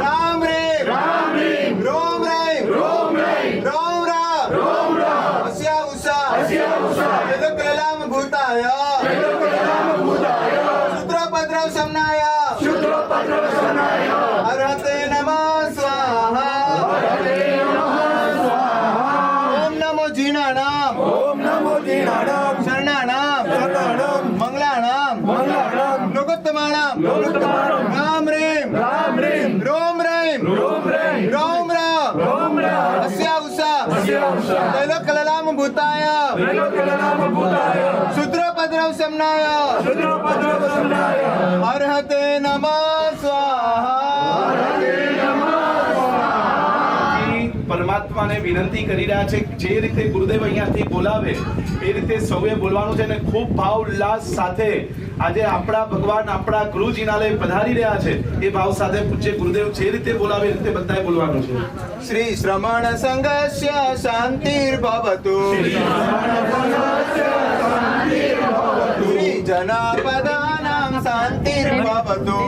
[SPEAKER 1] राम रीम रोम रेम रोम राम अस्या उषा त्रैलोक्यललाम भूताय शूद्रपत्रव समनाय अर्हते नमः स्वाहा ओम नमो जीनानाम शरणानाम मंगलानाम लोकोत्तमानाम राम रीम रोम रेम रोम राम अस्या उषा त्रैलोक्यललाम भूताय शूद्रपत्रव समनाय अर्हते नमः स्वाहा
[SPEAKER 4] પરમાત્માને વિનંતી કરી રહ્યા છે જે રીતે ગુરુદેવ અહીંયાથી બોલાવે એ રીતે સૌએ બોલવાનું છે અને ખૂબ ભાવ ઉલ્લાસ સાથે આજે આપણા ભગવાન આપણા ગુરુજીના લઈ પધારી રહ્યા છે એ ભાવ સાથે પૂજ્ય ગુરુદેવ જે રીતે બોલાવે એ રીતે બધાએ બોલવાનું છે.
[SPEAKER 1] શ્રી શ્રમણ સંઘસ્ય શાંતિર્ભવતુ શ્રી જનપદાનાં શાંતિર્ભવતુ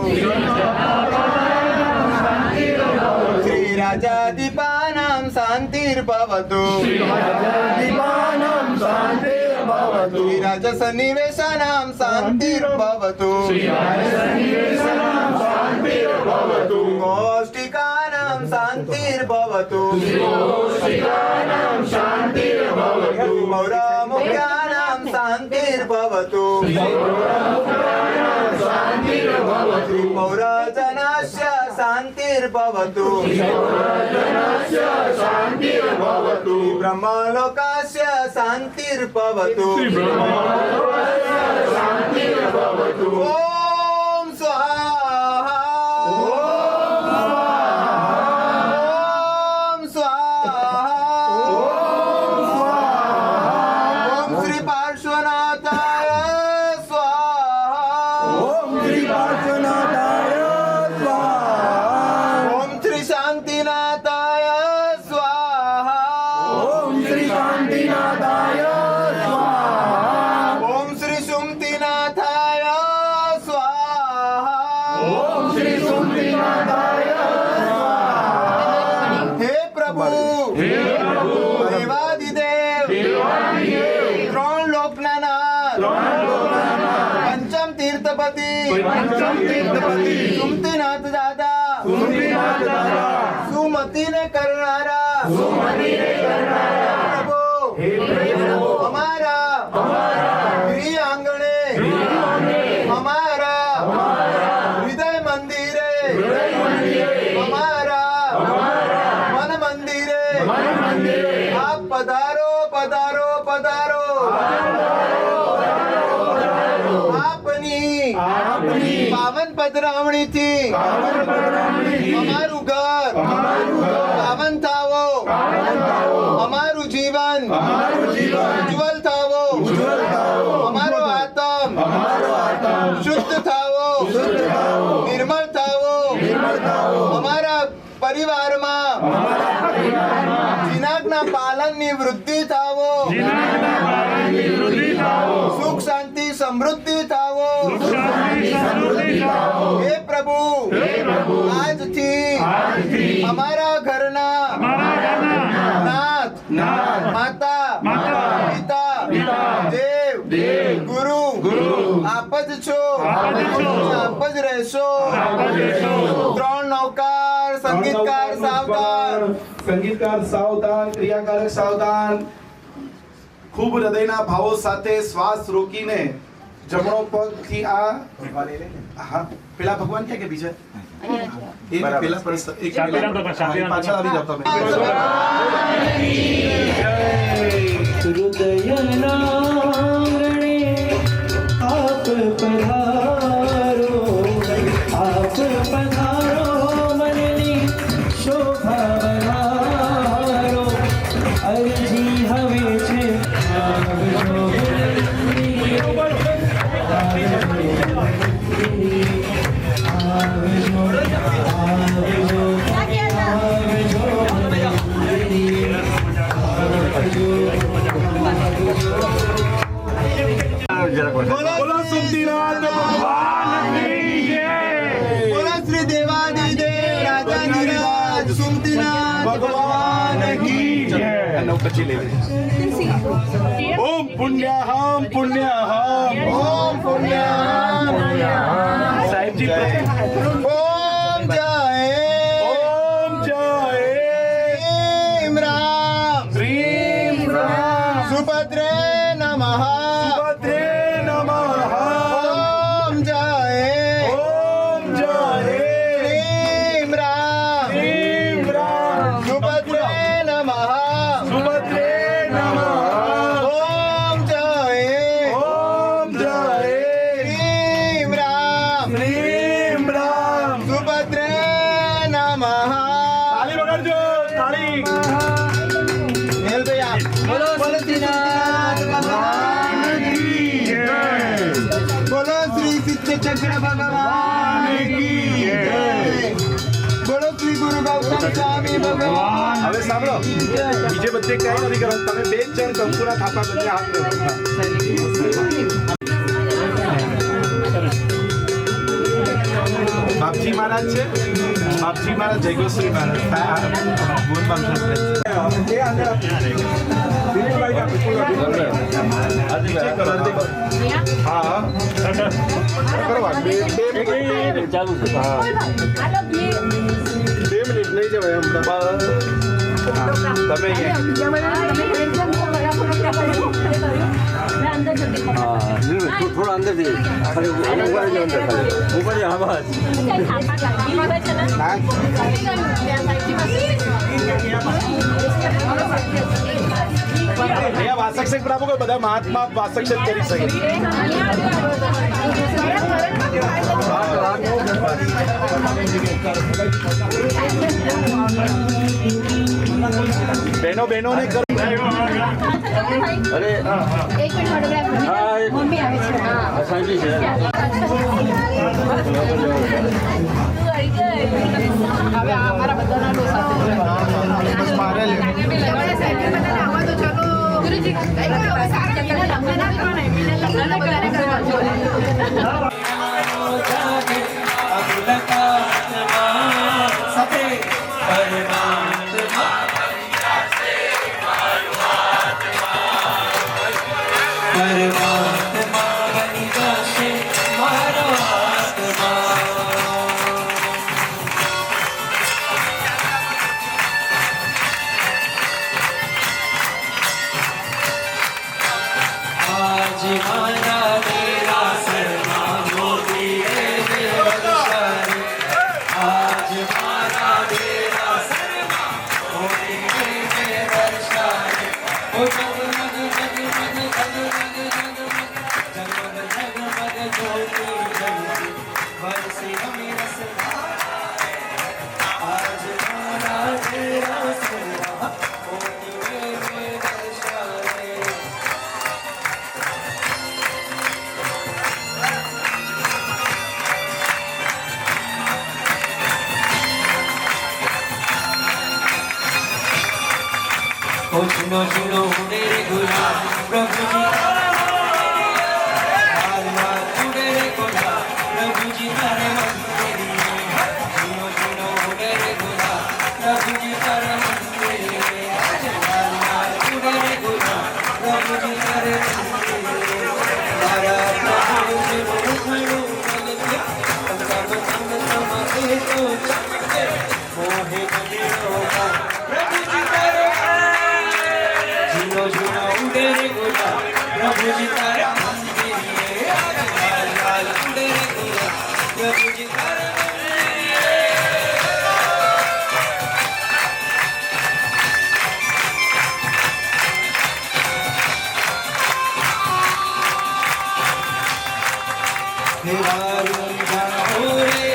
[SPEAKER 1] શ્રી રાજાધિપાનાં શાંતિર્ભવતુ શ્રી રાજસન્નિવેશાનાં શાંતિર્ભવતુ ગોષ્ઠિકાનાं શાંતિર્ભવતુ પૌરાमुख्यानां शान्तिर्भवतु पौरजनस्य शान्तिर्भवतु ब्रह्मलोकस्य शान्तिर्भवतु ॐ स्वाहा ॐ स्वाहा ॐ श्री पार्श्वनाथाय स्वाहा ॐ श्री शान्तिनाथाय स्वाहा ॐ श्री सुमतिनाथाय स्वाहा हे प्रभु देवादिदेव त्रण लोकना नाथ पंचम तीर्थपति सुमतिनाथ दादा सुमति ने करनारा प्रभु हमारा गृह आंगणे हमारा हृदय मंदिरे हमारा मन मंदिरे आप पधारो पधारो पधारो आपनी पावन पधरावणी थी हमारू घर पावन थावो हमारू जीवन उज्जवल थावो हमारो आत्म शुद्ध थावो निर्मल थावो हमारा परिवार में जिनाकना पालन ની વૃદ્ધિ થાવો સુખ શાંતિ સમૃદ્ધિ થાવો हे प्रभु आज थी हमारा घरना नाथ माता पिता देव गुरु आपज छो आपज રહેશો ત્રણ નૌકાર સંગીતકાર
[SPEAKER 4] સાવધાન ક્રિયાકારક સાવધાન. ખૂબ હૃદયના ભાવો સાથે શ્વાસ રોકીને જમણો પગ થી આ હા પેલા ભગવાન ક્યાં કે બીજા એ પેલા એક પાછળ આવી જાવ તમે.
[SPEAKER 3] હૃદયનાંગણે આપ પધારો આપ પધારો મનની શોભા વધારો અરજી હવે છે આવજો
[SPEAKER 1] बोलो सुमतिनाथ भगवान की जय। बोलो श्री देवादिदेव राजाधिराज सुमतिनाथ भगवान की जय।
[SPEAKER 6] ओम पुण्याहम पुण्याहम
[SPEAKER 1] ओम पुण्याहम
[SPEAKER 4] સાહેબ જી
[SPEAKER 1] ओम जय
[SPEAKER 6] ओम जय
[SPEAKER 1] श्रीम राम
[SPEAKER 6] श्रीम राम
[SPEAKER 1] सुभद्रे नमः
[SPEAKER 6] सुभद्रे नमः
[SPEAKER 1] ओम जय
[SPEAKER 6] ओम जय
[SPEAKER 1] श्रीम राम सुभद्रे नमः
[SPEAKER 6] सुभद्रे नमः
[SPEAKER 1] ओम जय
[SPEAKER 6] श्रीम राम
[SPEAKER 1] सुभद्रे कृष्ण भगवान की जय। बोलो श्री गुरु गौतम स्वामी भगवान।
[SPEAKER 4] હવે સાંભળો, બીજે બધે ક્યાંય નથી કરવાનું, તમે બે જ જણ કંકુના થાપા બંને હાથ ધરો. બાપજી મહારાજ છે, બાપજી મહારાજ, જયગોશ્રી મહારાજ, બોલ બાપજી. હા ચાલુ છે. 2 મિનિટ નહીં જવાય એમ. તમે થોડા અંદરથી ઉપર આવાજ અહીંયા વાસક્ષેપ આપો કે બધા મહાત્મા વાસક્ષેપ કરી શકે. બહેનો બહેનોને કર. અરે મમ્મી આવે છે. સાંજી છે. હવે અમારા બધાના લો સાથે મારે લે. ગુરુજી
[SPEAKER 3] झुनो झुनो मेरे गुलाब प्रभु जी लाल लाल मेरे गुलाब प्रभु जी तारे मंदिर झुनो झुनो मेरे गुलाब प्रभु जी तारे मंदिर लाल लाल मेरे गुलाब प्रभु जी तारे मंदिर तारा प्रभु जी खड़ो तब संग समाते तो चले मोहे मंदिरों का प्रभु जी तारे झूना उड़े रे गोला प्रभु जी तारा मंदिर लाल लाल उड़े रे गोला प्रभु जी तारा देवारू जाओ रे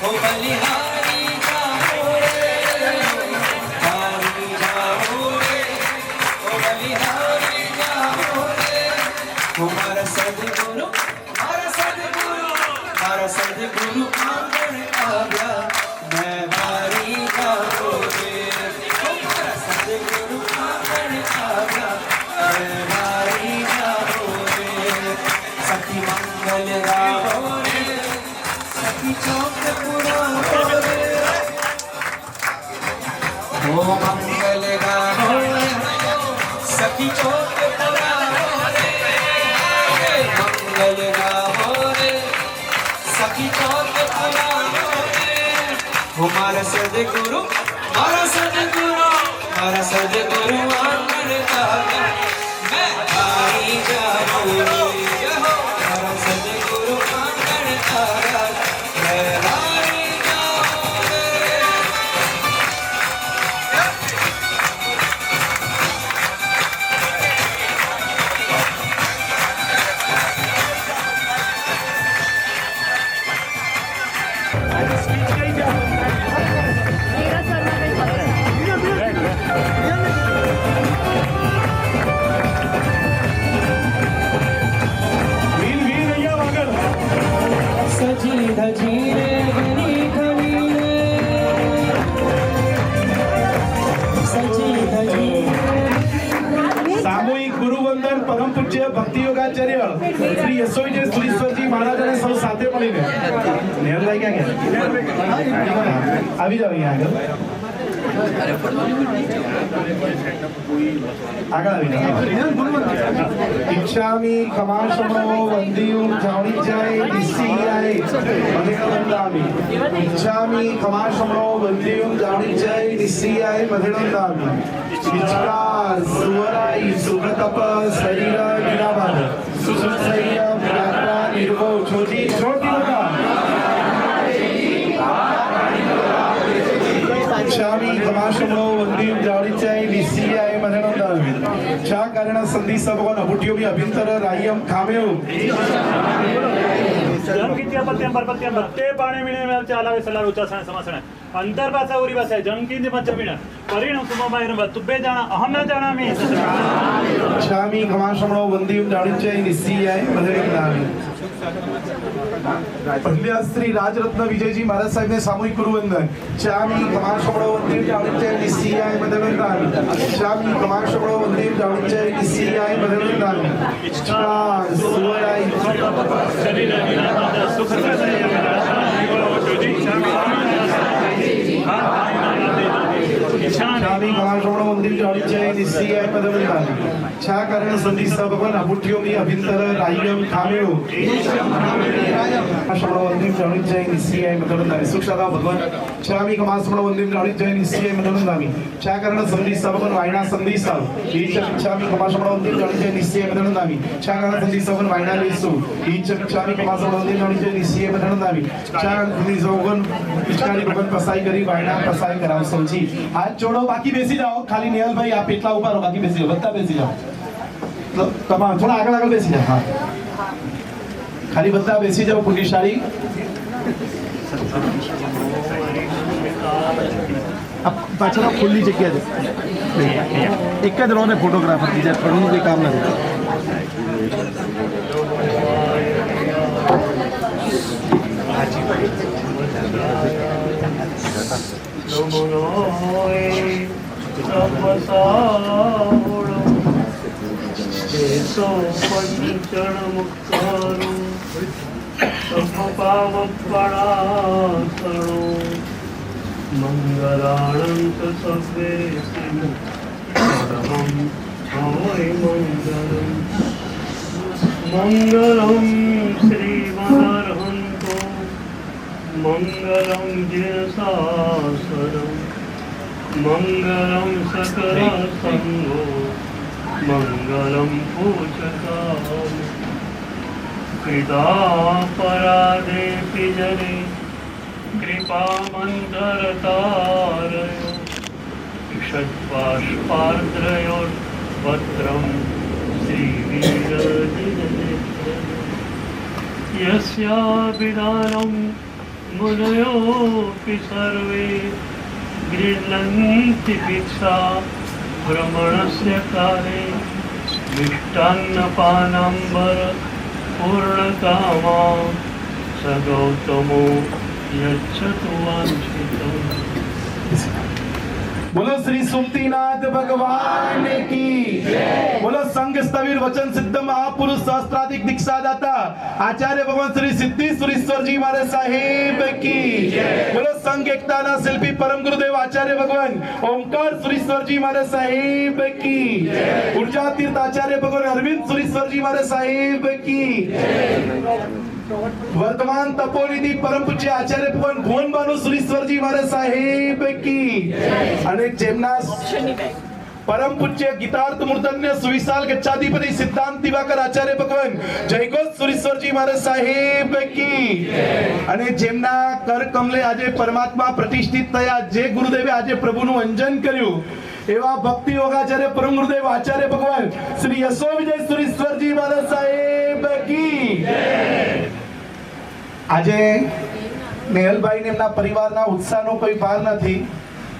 [SPEAKER 3] ओ बलिहारी जाओ रे हारी जाओ रे हमारा सदगुरु आंगन आ गया मैं मारी जाओ रे हमारा सदगुरु आंगन आ गया मैं मारी जाओ रे सखी मंगल गाओ रे सखी चौक पुराओ रे ओ मंगल गाओ रे सखी चौक मंगल गाओ रे सखी चौक हमारा सदगुरु आंगन का मैं आई जाऊं रे हमारा सदगुरु आंगन का मैं आई जाऊं रे
[SPEAKER 4] પરમ પૂજ્ય ભક્તિ યોગાચાર્ય શ્રી યશોવિજય સુરીશ્વરજી મહારાજને સૌ સાથે મળીને નેહલભાઈ ક્યાં ગયા? આવી જાવ અહીંયા આગળ આવી ઈચ્છામિ કમાશમો વંદિયુમ જાણી જાય દિસિયાય મધેણંદામિ ઈચ્છામિ કમાશમો વંદિયુમ જાણી જાય દિસિયાય મધેણંદામિ વિચકાર સુવરાઈ સુગતપ શરીર નિરાબાદ સુસંસૈય વ્યાત્રા નિર્ભો છોટી છોટી બતા ક્ષામી કમાશમો વંદિયુમ જાણી જાય દિસિયાય મધેણંદામિ ક્ષા કારಣ સંધિ સભગોન અભુટ્યોમી અભિંતર રાય્યમ ખામેઉ
[SPEAKER 9] जंकित्यपत्यं परपत्यं भक्ते पाणिमिणे चालावे सलार उच्चासने समासने अंतर्भाषा उरी भाषा जंकिन्ति मध्यमिण परिणम सुमबायन तुब्बे जाना अहम न जानामि
[SPEAKER 4] ક્ષામી કમાશમો વંદિયુમ જાણી જાય દિસિયાય મધેણંદામિ પહેલા શ્રી રાજરત્ન વિજયજી મહારાજ સાહેબને સામૂહિક ગુરુવંદન ક્ષામી કમાશમો વંદિયુમ જાણી જાય દિસિયાય મધેણંદામિ ક્ષામી કમાશમો વંદિયુમ જાણી જાય દિસિયાય મધેણંદામિ ઈચ્છા સુવરાઈ
[SPEAKER 9] शरीर निरामद सुख संसय
[SPEAKER 4] ક્ષામી કમાશમો વંદિયુમ જાણી જાય દિસિયાય મધેણંદામિ ક્ષા કારણે સંધિ સભગોન અભુટ્યોમી અભિંતર રાય્યમ ખામેઉ કમાશમો વંદિયુમ જાણી જાય દિસિયાય મધેણંદામિ સુખસાદા ભગવાન ક્ષામી કમાશમો વંદિયુમ જાણી જાય દિસિયાય મધેણંદામિ ક્ષા કારણે સંધિ સભગોન વાયણા સંધિ સવ ઈચ્છામી કમાશમો વંદિયુમ જાણી જાય દિસિયાય મધેણંદામિ ક્ષા કારણે સંધિ સભગોન વાયણા લેસુ ઈચ્છામી કમાશમો વંદિયુમ જાણી જાય દિસિયાય મધેણંદામિ ક્ષા સંધિ સભગોન પિચકારી ભગવાન પસાઈ કરી વાયણા પસાઈ કરાવશો જી હાથ જોડો બાકી બેસી જાઓ ખાલી નેહલભાઈ આ પેટલા ઉભા રહો બાકી બેસી જાઓ બધા બેસી જાઓ તમામ થોડા આગળ આગળ બેસી જાઓ હા ખાલી બધા બેસી જાઓ પુણ્યશાળી પાછળ ખુલ્લી જગ્યા છે એક જ રહો ને ફોટોગ્રાફર બીજા થોડું કોઈ કામ નથી
[SPEAKER 7] पंचण मुक्तारो सब पाव परासरो मंगलानंत सभे परमं हवै मंगलम मंगलम श्रीमदर्हन्तो मंगलम जिनसासरम मंगलम सकल संगो मंगलम पूजका कृता परादे पिजरे कृपा मंदरतारयो षट्पाश्पार्द्रयो भद्रम श्रीवीरजिनेत्र यस्याभिधानं मुनयोऽपि सर्वे गृह्णन्ति भिक्षा भ्रमणस्य काले मिष्टान्नपानाम्बर पूर्णकामा स गौतमो यच्छतु वाञ्छितम्।
[SPEAKER 4] बोलो श्री सुमतीनाथ भगवान की बोलो संघ स्थविर वचन सिद्ध महापुरुष सहस्त्राधिक दीक्षादाता आचार्य भगवान श्री सिद्धेश्वरेश्वर जी महाराज साहेब की बोलो संघ एकता ना शिल्पी परम गुरुदेव आचार्य भगवान ओंकार सुरेश्वर जी महाराज साहेब की ऊर्जा तीर्थ आचार्य भगवान अरविंद सुरेश्वर जी महाराज साहेब की वर्तमान तपोनिधि परम पूज्य आचार्य भगवान भुवन भानु सुरेश्वरजी महाराज साहेब की અને જેમના પરમ પૂજ્ય ગીતાર્થ મૂર્ધન્ય સુવિશાલ ગચ્છાધિપતિ સિદ્ધાંત દિવાકર આચાર્ય ભગવાન જયઘોષ સુરેશ્વરજી મહારાજ સાહેબ की અને જેમના કર કમલે આજે પરમાત્મા પ્રતિષ્ઠિત થયા જે ગુરુદેવે આજે પ્રભુનું અંજન કર્યું એવા ભક્તિ યોગાચાર્ય પરમ ગુરુદેવ આચાર્ય ભગવાન શ્રી યશો વિજય સુરેશ્વરજી મહારાજ સાહેબ की આજે નેહલભાઈ ને એમના પરિવારના ઉત્સાહનો કોઈ પાર નથી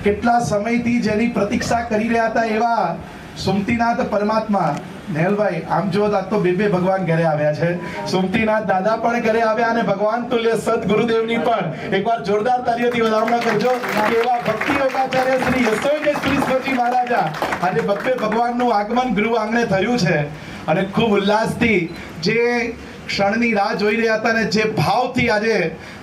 [SPEAKER 4] કેટલા સમયથી જેની પ્રતીક્ષા કરી રહ્યા હતા એવા સુમતીનાથ પરમાત્મા નેહલભાઈ આમ જો તો બે ભગવાન ઘરે આવ્યા છે સુમતીનાથ દાદા પણ ઘરે આવ્યા અને ભગવાન તુલ્ય સદગુરુદેવની પણ એકવાર જોરદાર તાળીઓથી વધામણા કરજો કે એવા ભક્તિ યોગાચાર્ય શ્રી યશોવિજય સુરેશ્વરજી મહારાજા આજે બબ્બે ભગવાનનું આગમન ગૃહ આંગણે થયું છે અને ખૂબ ઉલ્લાસથી જે ક્ષણની રાહ જોઈ રહ્યા હતા ને જે ભાવથી આજે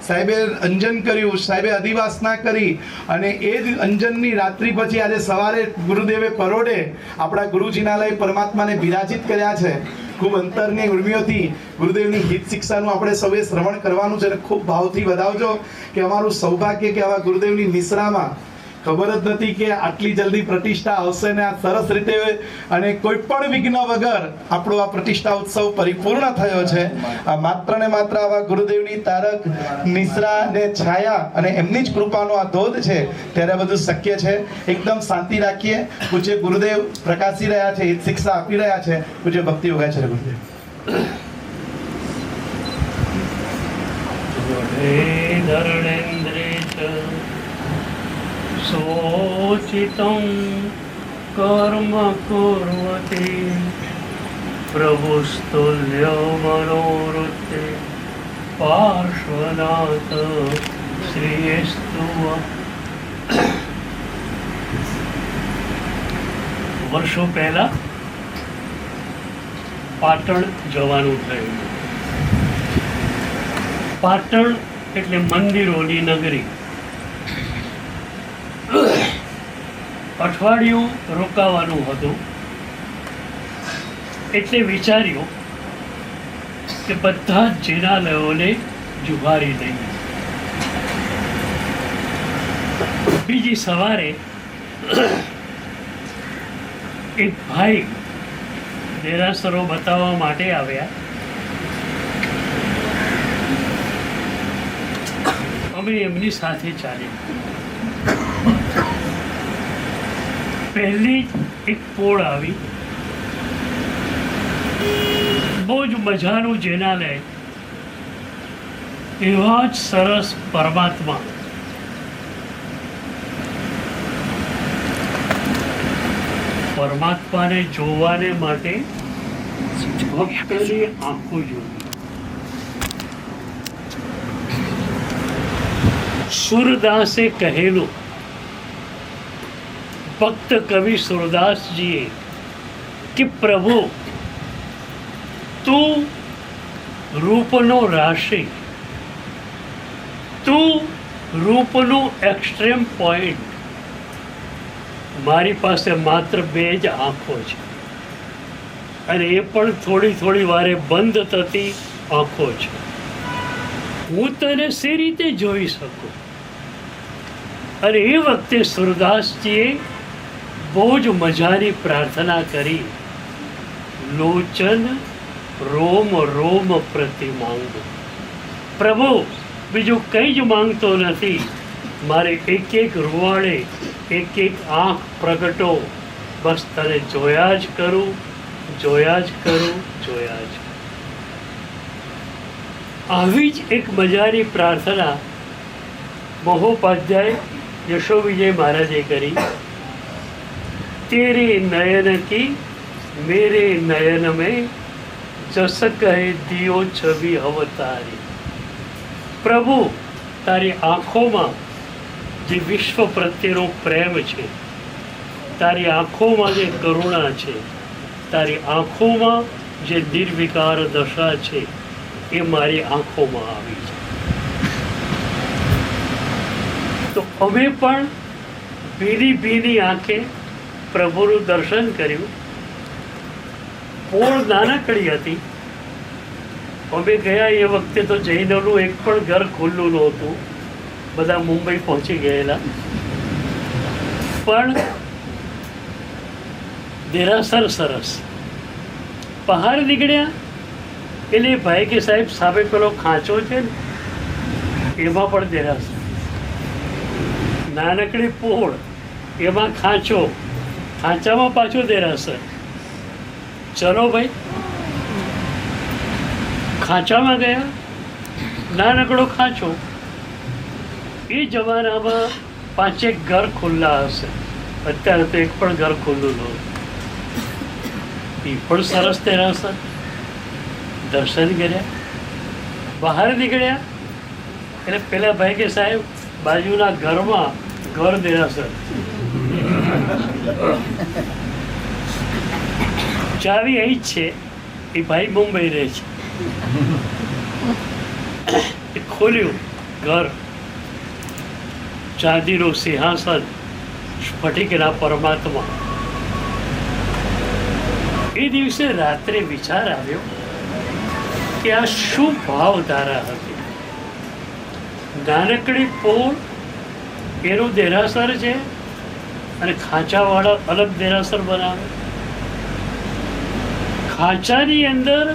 [SPEAKER 4] સાહેબે અંજન કર્યું, સાહેબે અધિવાસના કરી, અને એ જ અંજનની રાત્રિ પછી આજે સવારે ગુરુદેવે પરોઢે આપણા ગુરુજીના લઈ પરમાત્માને બિરાજિત કર્યા છે. ખૂબ અંતરની ઉર્મિઓથી ગુરુદેવની હિત શિક્ષાનું આપણે સૌએ શ્રવણ કરવાનું છે અને ખૂબ ભાવથી વધાવજો કે અમારું સૌભાગ્ય કે આવા ગુરુદેવની નિશ્રામાં ખબર જ નથી કે આટલી જલ્દી પ્રતિષ્ઠા આવશે ને આ સરસ રીતે અને કોઈ પણ વિઘ્ન વગર આપણો આ પ્રતિષ્ઠા ઉત્સવ પરિપૂર્ણ થયો છે. આ માત્ર ને માત્ર આવા ગુરુદેવની તારક નિશ્રા ને છાયા અને એમની જ કૃપાનો આ ધોધ છે ત્યારે બધું શક્ય છે. એકદમ શાંતિ રાખીએ. પૂજ્ય ગુરુદેવ પ્રકાશી રહ્યા છે, હિત શિક્ષા આપી રહ્યા છે. પૂજ્ય ભક્તિ યોગા છે ગુરુદેવ.
[SPEAKER 7] सोचितं कर्म कुर्वते प्रभुस्तुल्य मनोवृत्ते पार्श्वनाथ श्रीस्तु. વર્ષો પહેલા પાટણ જવાનું થયું. પાટણ એટલે મંદિરોની નગરી. અઠવાડિયું રોકાવાનું હતું એટલે વિચાર્યું કે બધા જ જિનાલયોને જુહારી લઈએ. બીજી સવારે એક ભાઈ દેરાસરો બતાવવા માટે આવ્યા. અમે એમની સાથે ચાલ્યા. પહેલી એક પોળ આવી. બહુ જ મજાનું જિનાલય, એવા જ સરસ પરમાત્મા. પરમાત્માને જોવાને માટે ભક્તની આંખો જોવી. સુરદાસે કહેલું, ભક્ત કવિ સુરદાસજીએ, કે પ્રભુ તું રૂપનો રાશિ, તું રૂપનો એક્સ્ટ્રીમ પોઈન્ટ. મારી પાસે માત્ર બે જ આંખો છે અને એ પણ થોડી થોડી વારે બંધ થતી આંખો છે. હું તને સી રીતે જોઈ શકું? અને એ વખતે સુરદાસજીએ બહુ જ મજાની પ્રાર્થના કરી. લોચન રોમ રોમ પ્રતિ માંગો. પ્રભુ બીજું કંઈ જ માંગતો નથી, મારે એક એક રૂવાડે એક એક આંખ પ્રગટો, બસ તને જોયા જ કરું, જોયા જ કરું, જોયા જ. આવી જ એક મજાની પ્રાર્થના મહોપાધ્યાય યશો વિજય મહારાજે કરી. तेरे नयन की मेरे नयन में जस કહે દિયો છબી અવતારી. પ્રભુ તારી આંખોમાં જે વિશ્વ પ્રત્યેનો પ્રેમ છે, તારી આંખોમાં જે કરુણા છે, તારી આંખોમાં જે નિર્વિકાર દશા છે, એ મારી આંખોમાં આવી છે. તો અમે પણ ભીની ભીની આંખે પ્રભુનું દર્શન કર્યું. પોળ નાનકડી હતી. અમે ગયા એ વખતે તો જૈનોનું એક પણ ઘર ખુલ્લું નહોતું, બધા મુંબઈ પહોંચી ગયેલા. પણ દેરાસર સરસ. બહાર નીકળ્યા એટલે ભાઈ કે સાહેબ સામે પેલો ખાંચો છે ને, એમાં પણ દેરાસર. નાનકડી પોળ, એમાં ખાંચો, ખાંચામાં પાછું દેરાસર. ચલો ભાઈ, ખાંચામાં ગયા. નાનકડો ખાંચો. એ જમાનામાં 5 ઘર ખુલ્લા હશે. અત્યારે તો એક પણ ઘર ખુલ્લું નહોતું. એ પણ સરસ દેરાસર. દર્શન કર્યા, બહાર નીકળ્યા એટલે પેલા ભાઈ કે સાહેબ બાજુના ઘરમાં ઘર દેરાસર. ચાવી અહીં જ છે, એ ભાઈ મુંબઈ રહે છે. એ ખોલ્યું ઘર, ચાંદીનું સિંહાસન, સ્ફટિકના પરમાત્મા. એ દિવસે રાત્રે વિચાર આવ્યો કે આ શું ભાવધારા હતી. નાનકડી પોળ એનું દેરાસર છે અને ખાંચાવાળા અલગ દેરાસર બનાવે. ખાંચાની અંદર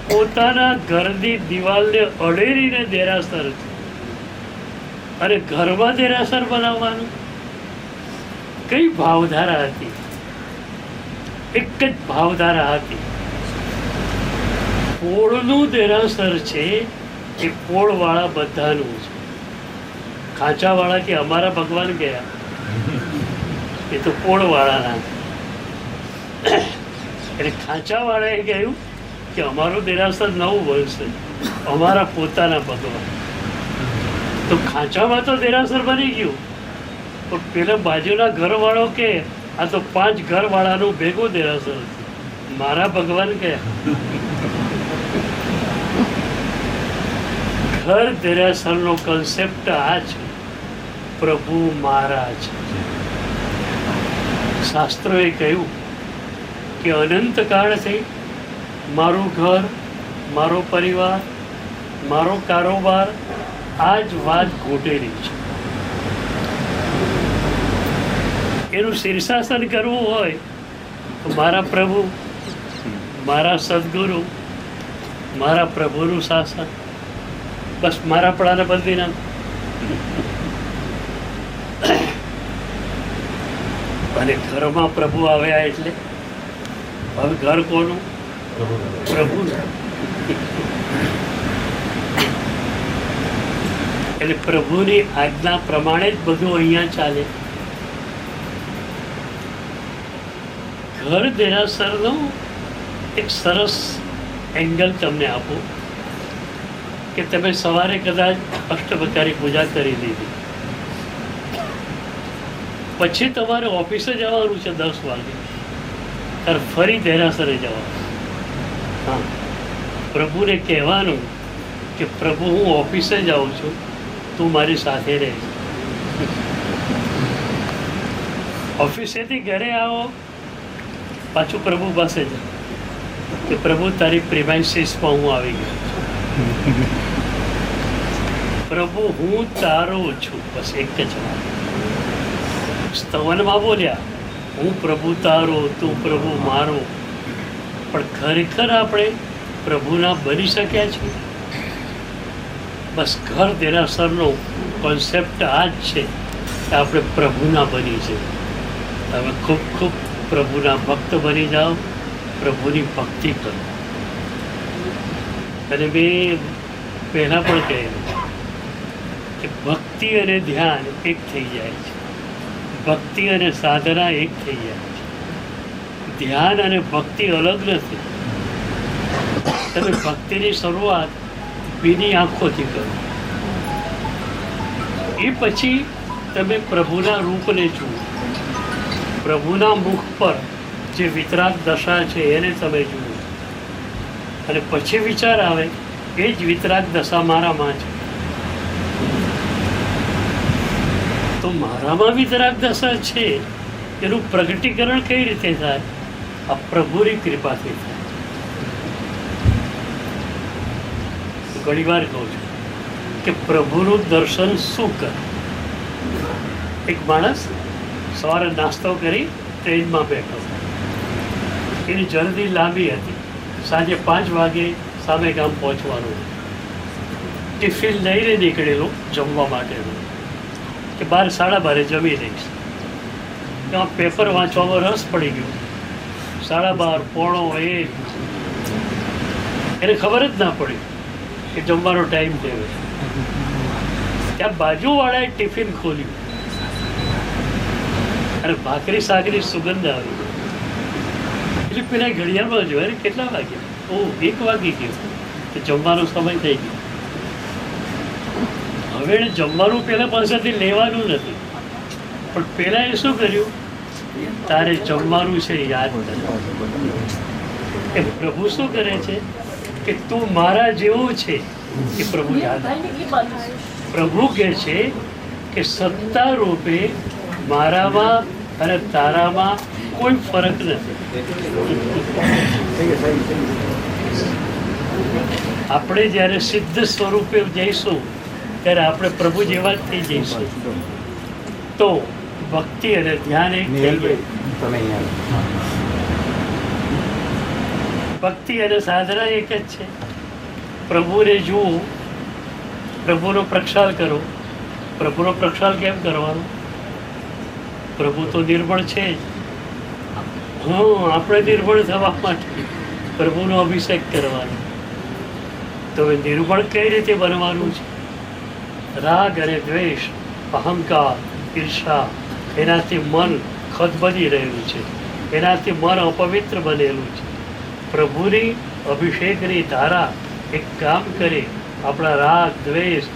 [SPEAKER 7] પોતાના ઘરની દિવાલને અડેરીને દેરાસર છે અને ઘરમાં દેરાસર બનાવવાનું. કઈ ભાવધારા હતી? એક જ ભાવધારા હતી. પોળનું દેરાસર છે એ પોળવાળા બધાનું છે. ખાંચાવાળા કે અમારા ભગવાન ગયા, એ તો પોળવાળાના. એટલે ખાંચાવાળાએ કહ્યું કે અમારું દેરાસર નવું બનશે, અમારા પોતાના ભગવાન. તો ખાંચામાં તો દેરાસર બની ગયું, પણ પેલા બાજુના ઘરવાળો કે આ તો 5 ઘરવાળાનું ભેગું દેરાસર, મારા ભગવાન કયા? ઘર દેરાસરનો કન્સેપ્ટ આ છે, પ્રભુ મારા છે. શાસ્ત્રોએ કહ્યું કે અનંત કાળથી મારું ઘર, મારો પરિવાર, મારો કારોબાર આ જ વાત ઘૂંટેલી છે. એનું શીર્ષાસન કરવું હોય તો મારા પ્રભુ, મારા સદગુરુ, મારા પ્રભુનું શાસન, બસ મારા પડાને બદલી નાખ. અને ઘરમાં પ્રભુ આવ્યા એટલે હવે ઘર કોનું? પ્રભુ. એટલે પ્રભુની આજ્ઞા પ્રમાણે જ બધું અહીંયા ચાલે. ઘર દેરાસરનું એક સરસ એંગલ તમને આપું કે તમે સવારે કદાચ અષ્ટબકારી પૂજા કરી લીધી, પછી તમારે ઓફિસે જવાનું છે 10 વાગે, ત્યારે ફરી દેરાસરે જવાનું. હા, પ્રભુને કહેવાનું કે પ્રભુ હું ઓફિસે જાઉં છું, તું મારી સાથે રહે. ઓફિસેથી ઘરે આવો, પાછું પ્રભુ પાસે જાઓ કે પ્રભુ તારી પ્રિમાઇસીસમાં હું આવી ગયો છું. પ્રભુ હું તારો છું, બસ એક જ વાત. સ્તવનમાં બોલ્યા હું પ્રભુ તારો, તું પ્રભુ મારો, પણ ખરેખર આપણે પ્રભુના બની શક્યા છીએ? બસ ઘર દેરાસરનો કોન્સેપ્ટ આ જ છે કે આપણે પ્રભુના બની છે. તમે ખૂબ ખૂબ પ્રભુના ભક્ત બની જાઓ, પ્રભુની ભક્તિ કરો. અને મેં પહેલાં પણ કહેલું કે ભક્તિ અને ધ્યાન એક થઈ જાય છે, ભક્તિ અને સાધના એક થઈ જાય છે. ધ્યાન અને ભક્તિ અલગ નથી. તમે ભક્તિની શરૂઆત ભીની આંખોથી કરો, એ પછી તમે પ્રભુના રૂપને જુઓ, પ્રભુના મુખ પર જે વિતરાગ દશા છે એને તમે જુઓ, અને પછી વિચાર આવે એ જ વિતરાગ દશા મારામાં છે, તો મારામાં વિતરાગ દશા છે એનું પ્રગટીકરણ કઈ રીતે થાય? આ પ્રભુની કૃપાથી થાય. ઘણી વાર કહું છું કે પ્રભુનું દર્શન શું કરે? એક માણસ સવારે નાસ્તો કરી ટ્રેનમાં બેઠો, એની જર્ની લાંબી હતી, સાંજે 5 વાગે સામે ગામ પહોંચવાનું. ટિફિન લઈને નીકળેલો જમવા માટેનું કે 12:30 જમી લઈશ. એમાં પેપર વાંચવામાં રસ પડી ગયો. 12:30, 1:45 એને ખબર જ ના પડી કે જમવાનો ટાઈમ થયો. ત્યાં બાજુવાળાએ ટિફિન ખોલ્યું અને ભાખરી શાકની સુગંધ આવી. એટલે પેલા ઘડિયાળમાં જોયા કેટલા વાગ્યા? ઓ 1 વાગી ગયો, તો જમવાનો સમય થઈ ગયો. હવે એને જમવાનું પેલા પાસેથી લેવાનું નથી, પણ પેલા એ શું કર્યું? તારે જમવાનું છે યાદ નથી. એ પ્રભુ શું કરે છે કે તું મારા જેવો છે એ પ્રભુ યાદ રાખે. પ્રભુ કહે છે કે સત્તા રૂપે મારામાં અને તારામાં કોઈ ફરક નથી. આપણે જ્યારે સિદ્ધ સ્વરૂપે જઈશું ત્યારે આપણે પ્રભુ જેવા જ થઈ જઈશું. તો ભક્તિ અને ધ્યાન એક થઈ જાય. ભક્તિ અને સાધના એક જ છે. પ્રભુને જુઓ, પ્રભુનો પ્રક્ષાલ કરો. પ્રભુનો પ્રક્ષાલ કેમ કરવાનો? પ્રભુ તો નિર્બળ છે જ. આપણે નિર્બળ થવા માટે પ્રભુનો અભિષેક કરવાનો. તો હવે નિર્બળ કઈ રીતે બનવાનું છે? રાગ અને દ્વેષ, અહંકાર, ઈર્ષા, એનાથી મન ખદબદી રહ્યું છે, એનાથી મન અપવિત્ર બનેલું છે. પ્રભુની અભિષેકની ધારા એક કામ કરે, આપણા રાગ દ્વેષ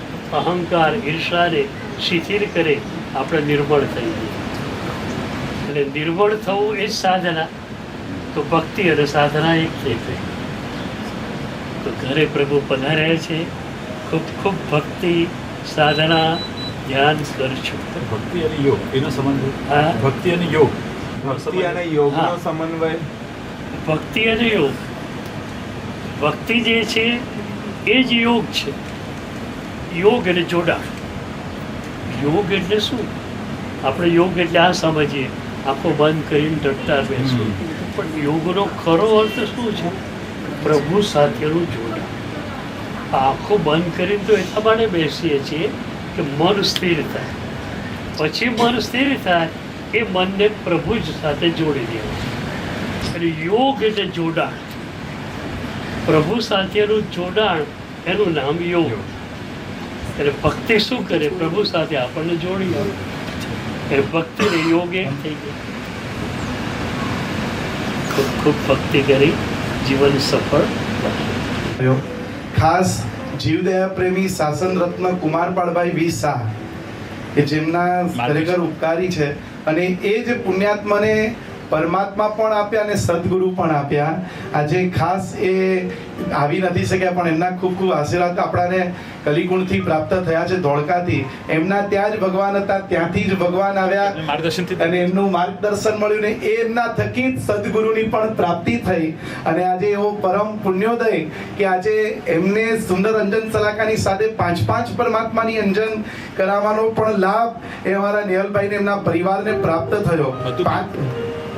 [SPEAKER 7] અહંકાર ઈર્ષાને શિથિલ કરે, આપણે નિર્બળ થઈ જઈએ. અને નિર્બળ થવું એ જ સાધના. તો ભક્તિ અને સાધના એક થઈ ગઈ. તો ઘરે પ્રભુ પધાર્યા છે. ખૂબ ખૂબ ભક્તિ સાધના ધ્યાન કરજો.
[SPEAKER 9] ભક્તિ અને યોગ એનો સંબંધ.
[SPEAKER 7] હા,
[SPEAKER 9] ભક્તિ અને યોગ.
[SPEAKER 1] ભક્તિ અને યોગનો
[SPEAKER 7] હા.
[SPEAKER 1] સમન્વય.
[SPEAKER 7] ભક્તિ અને યોગ. ભક્તિ જે છે એ જ યોગ છે. યોગ એટલે જોડાણ. યોગ એટલે શું? આપણે યોગ એટલે આ સમજીએ, આંખો બંધ કરીને ડટતા બેસવું. પણ યોગનો ખરો અર્થ શું છે? પ્રભુ સાથેનું જોડાણ. આંખો બંધ કરીને તો એટલા માટે બેસીએ છીએ કે મન સ્થિર થાય. પછી મન સ્થિર થાય એ મનને પ્રભુ જ સાથે જોડી દેવું. એટલે યોગ એટલે જોડાણ. પ્રભુ સાથેનું જોડાણ, એનું નામ યોગ. એટલે ભક્તિ શું કરે? પ્રભુ સાથે આપણને જોડી આવે. એટલે ભક્તિ ને યોગ એક થઈ ગયો. ખૂબ ખૂબ ભક્તિ કરી જીવન સફળ.
[SPEAKER 4] ખાસ જીવદયા પ્રેમી શાસન રત્ન કુમારપાળભાઈ વી શાહ કે જેમના ખરેખર ઉપકારી છે, અને એ જ પુણ્યાત્માને પરમાત્મા પણ આપ્યા અને સદગુરુ પણ આપ્યા. આજે ખાસ એ આવી નથી શક્યા, પણ એમના ખૂબ ખૂબ આશીર્વાદ આપણાને કલિકુણથી પ્રાપ્ત થયા છે. ધોળકાથી એમના ત્યાં જ ભગવાન હતા, ત્યાંથી જ ભગવાન આવ્યા અને એમનું માર્ગદર્શન મળ્યું ને એમના થકી જ સદગુરુની પણ પ્રાપ્તિ થઈ. અને આજે એવો પરમ પુણ્યોદય કે આજે એમને સુંદર અંજન સલાકાની સાથે 5 પરમાત્માની અંજન કરાવવાનો પણ લાભ એ અમારા નિહલભાઈને એમના પરિવારને પ્રાપ્ત થયો.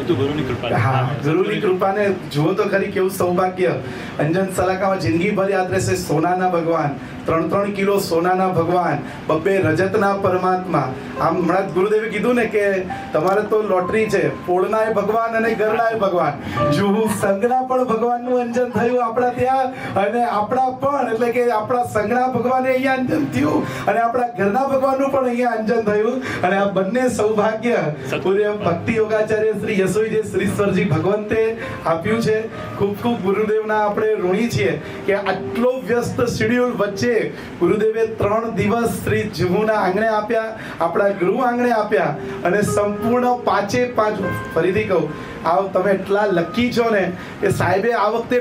[SPEAKER 9] ગુરુની કૃપા.
[SPEAKER 4] હા, ગુરુની કૃપાને જુઓ તો ખરી કેવું સૌભાગ્ય. અંજન સલાકામાં જિંદગીભર યાદ રહેશે. સોનાના ભગવાન, 3 કિલો સોનાના ભગવાન, 2 રજતના પરમાત્મા. આમ હમણાં જ ગુરુદેવે કીધું ને કે તમારે તો લોટરી છે, પોળનાય ભગવાન અને ઘરનાય ભગવાન. જુઓ, સંઘના પણ ભગવાનનું અંજન થયું આપણા ત્યાં, અને આપણા પણ એટલે કે આપણા સંઘના ભગવાને અહીંયા અંજન થયું અને આપણા ઘરના ભગવાનનું પણ અહીંયા અંજન થયું. અને આ બંને સૌભાગ્ય પૂર્ય ભક્તિ યોગાચાર્ય શ્રી યશોજી શ્રીશ્વરજી ભગવંતે આપ્યું છે. ખૂબ ખૂબ ગુરુદેવના આપણે ઋણી છીએ કે આટલો વ્યસ્ત શેડ્યુલ વચ્ચે ગુરુદેવે 3 દિવસ શ્રી જીવુના આંગણે આપ્યા, આપણા ગૃહ આંગણે આપ્યા, અને સંપૂર્ણ 5 ફરીથી કહું, તમે એટલા લકી છો ને કે સાહેબે આ વખતે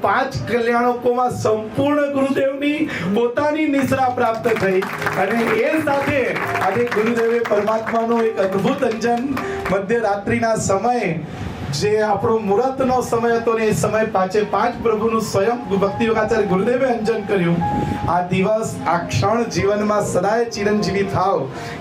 [SPEAKER 4] 5 કલ્યાણકોમાં સંપૂર્ણ ગુરુદેવની પોતાની નિશ્રા પ્રાપ્ત થઈ. અને એ સાથે આજે ગુરુદેવે પરમાત્માનો એક અદ્ભુત અંજન મધ્યરાત્રિના સમયે, જે આપણો મુહૂર્તનો સમય હતો ને એ સમય 5 પ્રભુનું સ્વયં ભક્તિ યોગાચાર્ય ગુરુદેવે અંજન કર્યું. આ દિવસ, આ ક્ષણ જીવનમાં સદાય ચિરંજીવી થાવ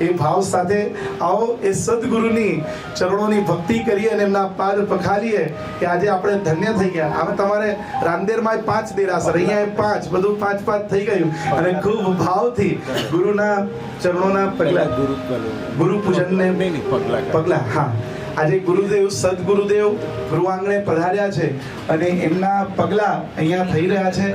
[SPEAKER 4] એ ભાવ સાથે આવો એ સદગુરુની ચરણોની ભક્તિ કરીએ અને એમના પાદ પખાલીએ કે આજે આપણે ધન્ય થઈ ગયા. આમાં તમારે રાંદેરમાં 5 દેરાસર, અહીંયા 5, બધું 5 થઈ ગયું. અને ખૂબ ભાવથી ગુરુના ચરણોના પગલા, ગુરુ પૂજનને પગલા. હા, આજે ગુરુદેવ સદગુરુદેવ ગૃહ આંગણે પધાર્યા છે અને એમના પગલા અહીંયા થઈ રહ્યા છે.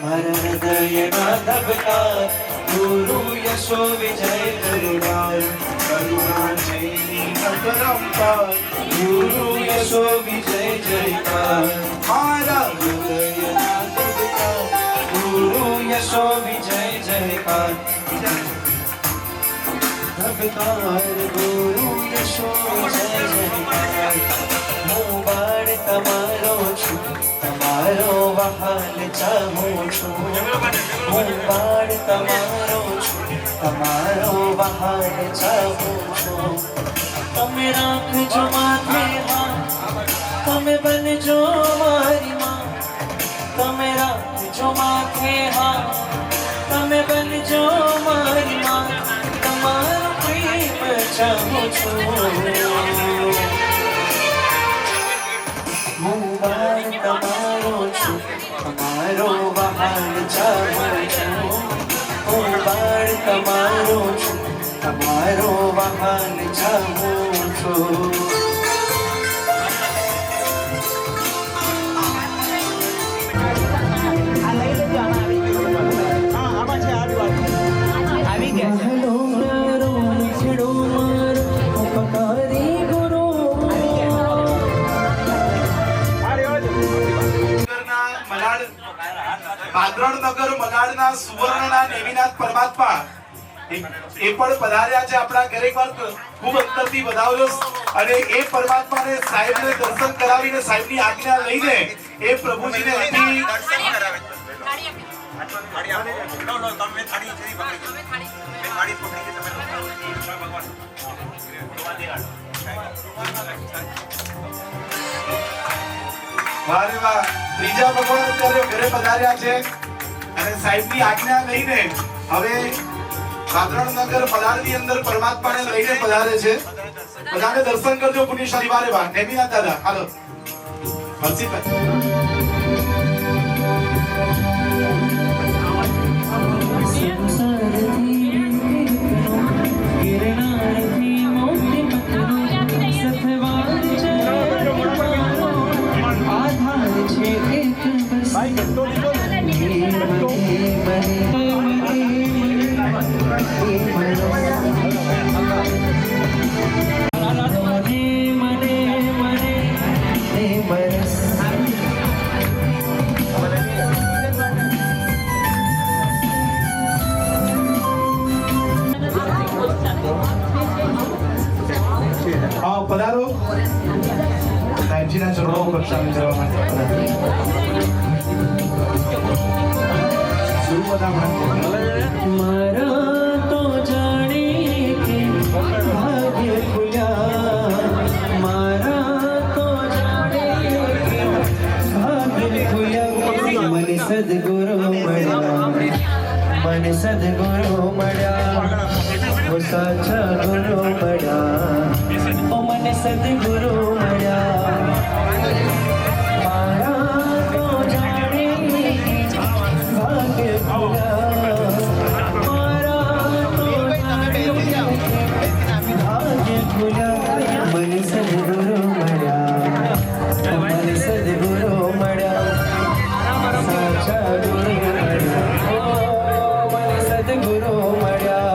[SPEAKER 3] Mara હૃદયના ધબકાર ગુરુ યશો વિજય કરુણાલ
[SPEAKER 1] કરુણા જયની અપરંપાર
[SPEAKER 3] ગુરુ યશો વિજય જયકાર
[SPEAKER 1] મારા
[SPEAKER 3] હૃદયના ધબકાર ગુરુ યશો વિજય જયકાર ધબકાર ગુરુ યશો વિજય જયકાર હું બાળ તમારો છું તમારો વહાલ ચાહું છું હું બાળ તમારો છું તમારો વહાલ ચાહું છું તમે રાખજો માથે હાથ તમે બનજો મારી માં તમે રાખજો માથે હાથ તમે બનજો મારી માં તમારો પ્રેમ ચાહું છું હું બાળ તમારો છું તમારો વહાલ ચાહું છું હું બાળ તમારો છું તમારો વહાલ ચાહું છું હેલો મારો છેડો મારો ઉપકારી ગુરુ
[SPEAKER 4] પાદરણનગર મલાડના સુવર્ણના નેમિનાથ પરમાત્મા એ પણ પધાર્યા છે આપણા ઘરે. એકવાર ખૂબ અંતરથી વધાવજો અને એ પરમાત્માને સાહેબને દર્શન કરાવીને સાહેબની આજ્ઞા લઈને એ પ્રભુજીને અહીંથી વારે વાહ, ત્રીજા ભગવાન અત્યારે ઘરે પધાર્યા છે અને સાહેબની આજ્ઞા લઈને હવે પાદરણનગર મલાડની અંદર પરમાત્માને લઈને પધારે છે. બધાને દર્શન કરજો પુણ્યશાળી. વારે વાહ, નેમિનાથ દાદા હાલો હરસિભાઈ. પધારો સાહેબજીના ચરણો પર સામે જવા માટે
[SPEAKER 3] મારા તો જાણે કે ભાગ્ય ખુલ્યા મારા તો જાણે કે ભાગ્ય ખુલ્યા મને સદગુરુ મળ્યા મને સદગુરુ મળ્યા ઓ સાચા ગુરુ મળ્યા ઓ મને સદગુરુ મળ્યા મારા તો જાણે ભાગ્ય ખુલ્યા મારા તો જાણે ભાગ્ય ખુલ્યા મને સદગુરુ મળ્યા મને સદગુરુ મળ્યા સાચા ગુરુ મળ્યા ઓ મને સદગુરુ મળ્યા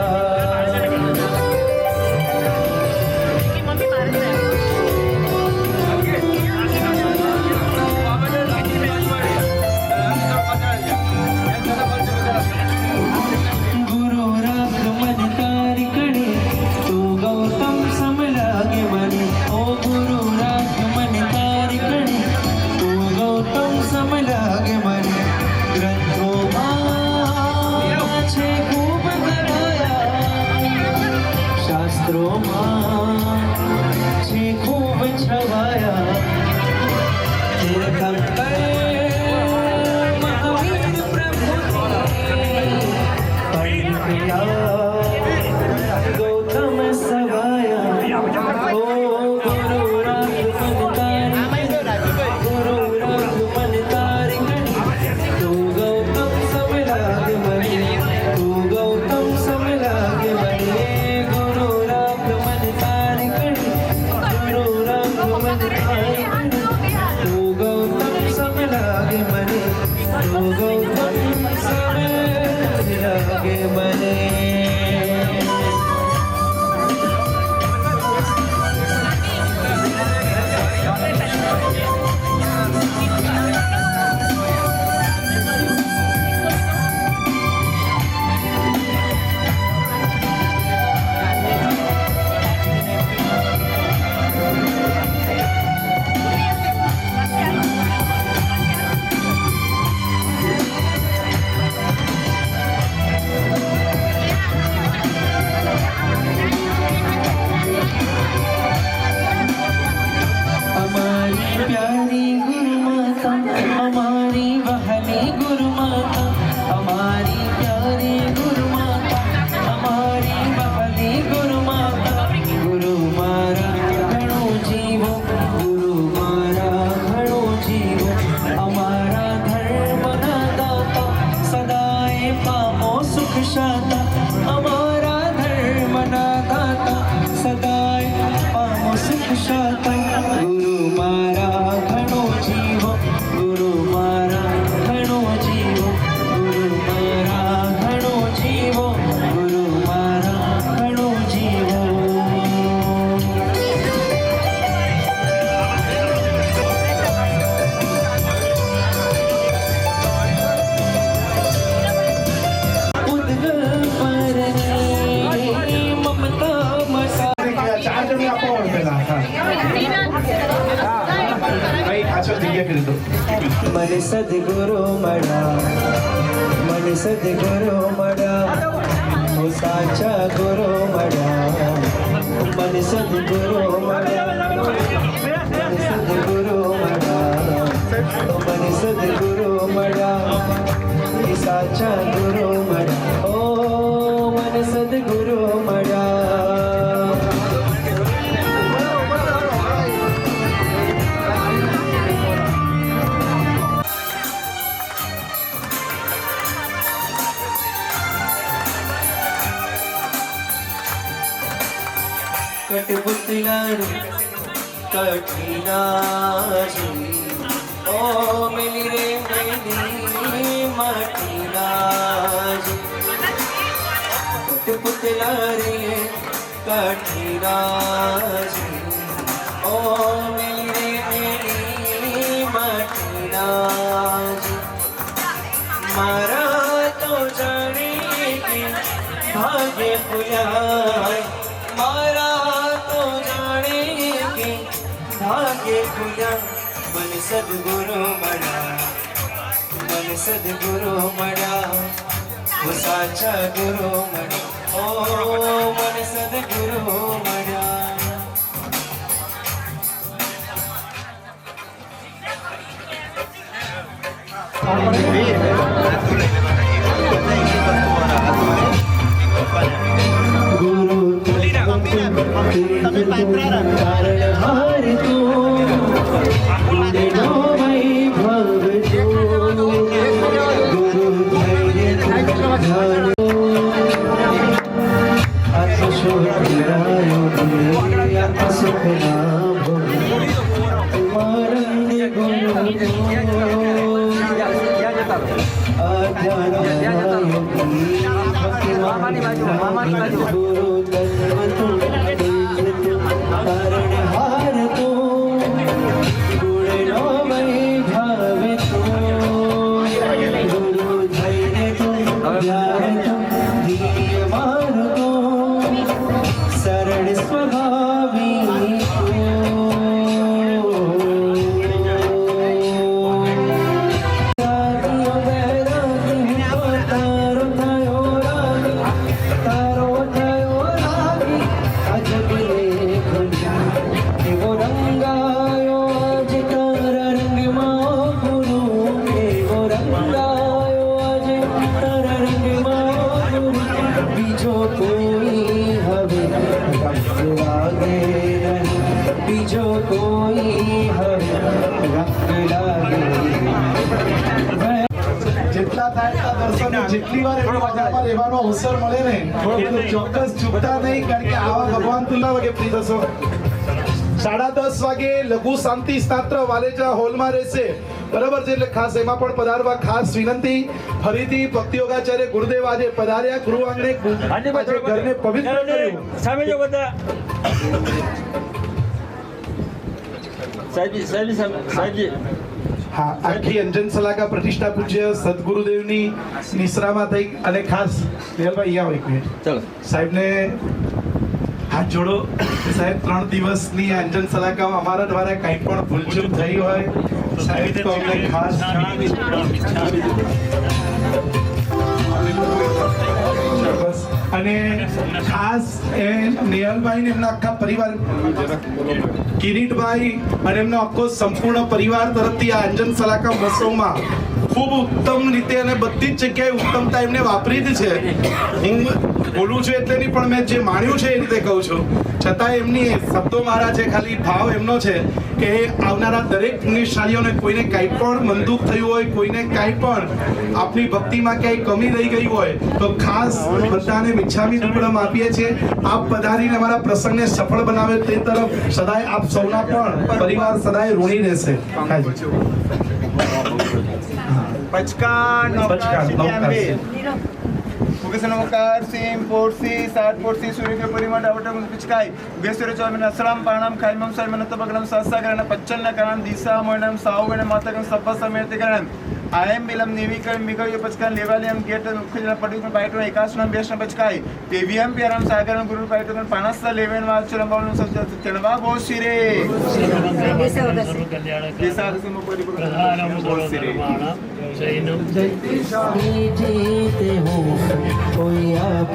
[SPEAKER 3] Go
[SPEAKER 4] પાછળ જગ્યા કરી દો.
[SPEAKER 3] મને સદગુરુ મળ્યા, મને સદગુરુ મળ્યા, ઓ સાચા ગુરુ મળ્યા, મને સદગુરુ મળ્યા, મને સદગુરુ મળ્યા, મને સદગુરુ મળ્યા, એ સાચા ગુરુ મળ્યા, ઓ મને સદગુરુ મળ્યા. કટપુતલા રે કઠિનાજી, ઓ મેલી રે મેલી માટીનાજી. કટપુતલા રે કઠિનાજી, ઓ મેલી રે મેલી માટીનાજી. મારા તો જાણે કે ભાગ્ય ફૂલ્યા, મારા તો જાણે કે ભાગ્ય ફૂલ્યા. મને સદગુરુ મળ્યા, મને સદગુરુ મળ્યા, ઓ સાચા ગુરુ મળ્યા, ઓ મને સદગુરુ મળ્યા. ગુરુ તારણહાર તું, ગુણનો વૈભવ તું, ગુરુ ધૈર્ય ધ્યાન આત્મશોધરાયો આત્મસુખના ભવ મારંદે ગુરુ ગુરુ તારણહાર તું, ગુણનો વૈભવ તું, ગુરુ ધૈર્ય તું ધ્યાન તું ધીયમાન તું, સરળ સ્વભાવી બીજો કોઈ હવે રંગ લાગે.
[SPEAKER 4] જેટલા થાય એટલા દર્શનો, જેટલી વાર એમની મજામાં રહેવાનો અવસર મળે ને એટલું ચોક્કસ ચૂકતા નહીં, કારણ કે આવા ભગવાન તુલા વાગે પ્રિય દર્શો 10:30 વાગે લઘુ શાંતિ સ્નાત્ર વાલેજા હોલમાં રહેશે, બરાબર છે? એટલે ખાસ એમાં પણ પધારવા ખાસ વિનંતી. ફરીથી ભક્તિ યોગાચાર્ય ગુરુદેવ આજે પધાર્યા, ગૃહ આંગણે ઘરને પવિત્ર કર્યું.
[SPEAKER 9] સામે જો બધા સાહેબજી
[SPEAKER 4] હા, આખી અંજન સલાકા પ્રતિષ્ઠા પૂજ્ય સદગુરુદેવની નિશ્રામાં થઈ અને ખાસ નિહાલભાઈ આવો એક મિનિટ.
[SPEAKER 9] ચાલો
[SPEAKER 4] સાહેબને હાથ જોડો. સાહેબ 3 દિવસની આ અંજન સલાકામાં અમારા દ્વારા કંઈ પણ ભૂલચૂક થઈ હોય સાહેબ તો અમને ખાસ બસ. અને ખાસ એ નિહાલભાઈ ને એમના આખા પરિવાર, કિરીટભાઈ અને એમનો આખો સંપૂર્ણ પરિવાર તરફથી આ અંજન સલાકા મહોત્સવમાં ખૂબ ઉત્તમ રીતે અને બધી જ જગ્યાએ ઉત્તમતા એમને વાપરી જ છે. હું બોલું છું એટલે નહીં, પણ મેં જે માણ્યું છે એ રીતે કહું છું. છતાં એમની શબ્દો મારા છે, ખાલી ભાવ એમનો છે કે આવનારા દરેક પુણ્યશાળીઓને કોઈને કાંઈ પણ મંદુક થયું હોય, કોઈને કાંઈ પણ આપની ભક્તિમાં ક્યાંય કમી રહી ગઈ હોય તો ખાસ બધાને મિચ્છામી દુક્કડમ આપીએ છીએ. આપ પધારીને અમારા પ્રસંગને સફળ બનાવે તે તરફ સદાય આપ સૌના પણ પરિવાર સદાય ઋણી રહેશે.
[SPEAKER 1] પચકાન નમકાર સીમ પોરસી સાત પોરસી સૂર્ય કે પરિમળ આવટમ પિચકાઈ બેસરે ચોમિન અસલામ પાણમ ખાઈમમ સૈમન તબગલમ સાસાગરન પચ્ચન કરણ દિશા મોયનમ સાવગણ માતકમ સભ્ય સમેત કરણ આયમ મિલમ નિવિકળ મિકળ પચકા લેવાલિયમ ગેટ મુખ્ય પટિકલ પાઇટો એકાસના બેસના પચકાઈ ટીવીએમ પેરમ સાગરન ગુરુ પાઇટો પાણસ્તા લેવેન વાચરમ બાવન સજ્જ તેણવા બોસિરે દેસારસમ પરિપૂર્ણ બોસિરે
[SPEAKER 7] જૈનમ
[SPEAKER 3] जीते हो कोई आप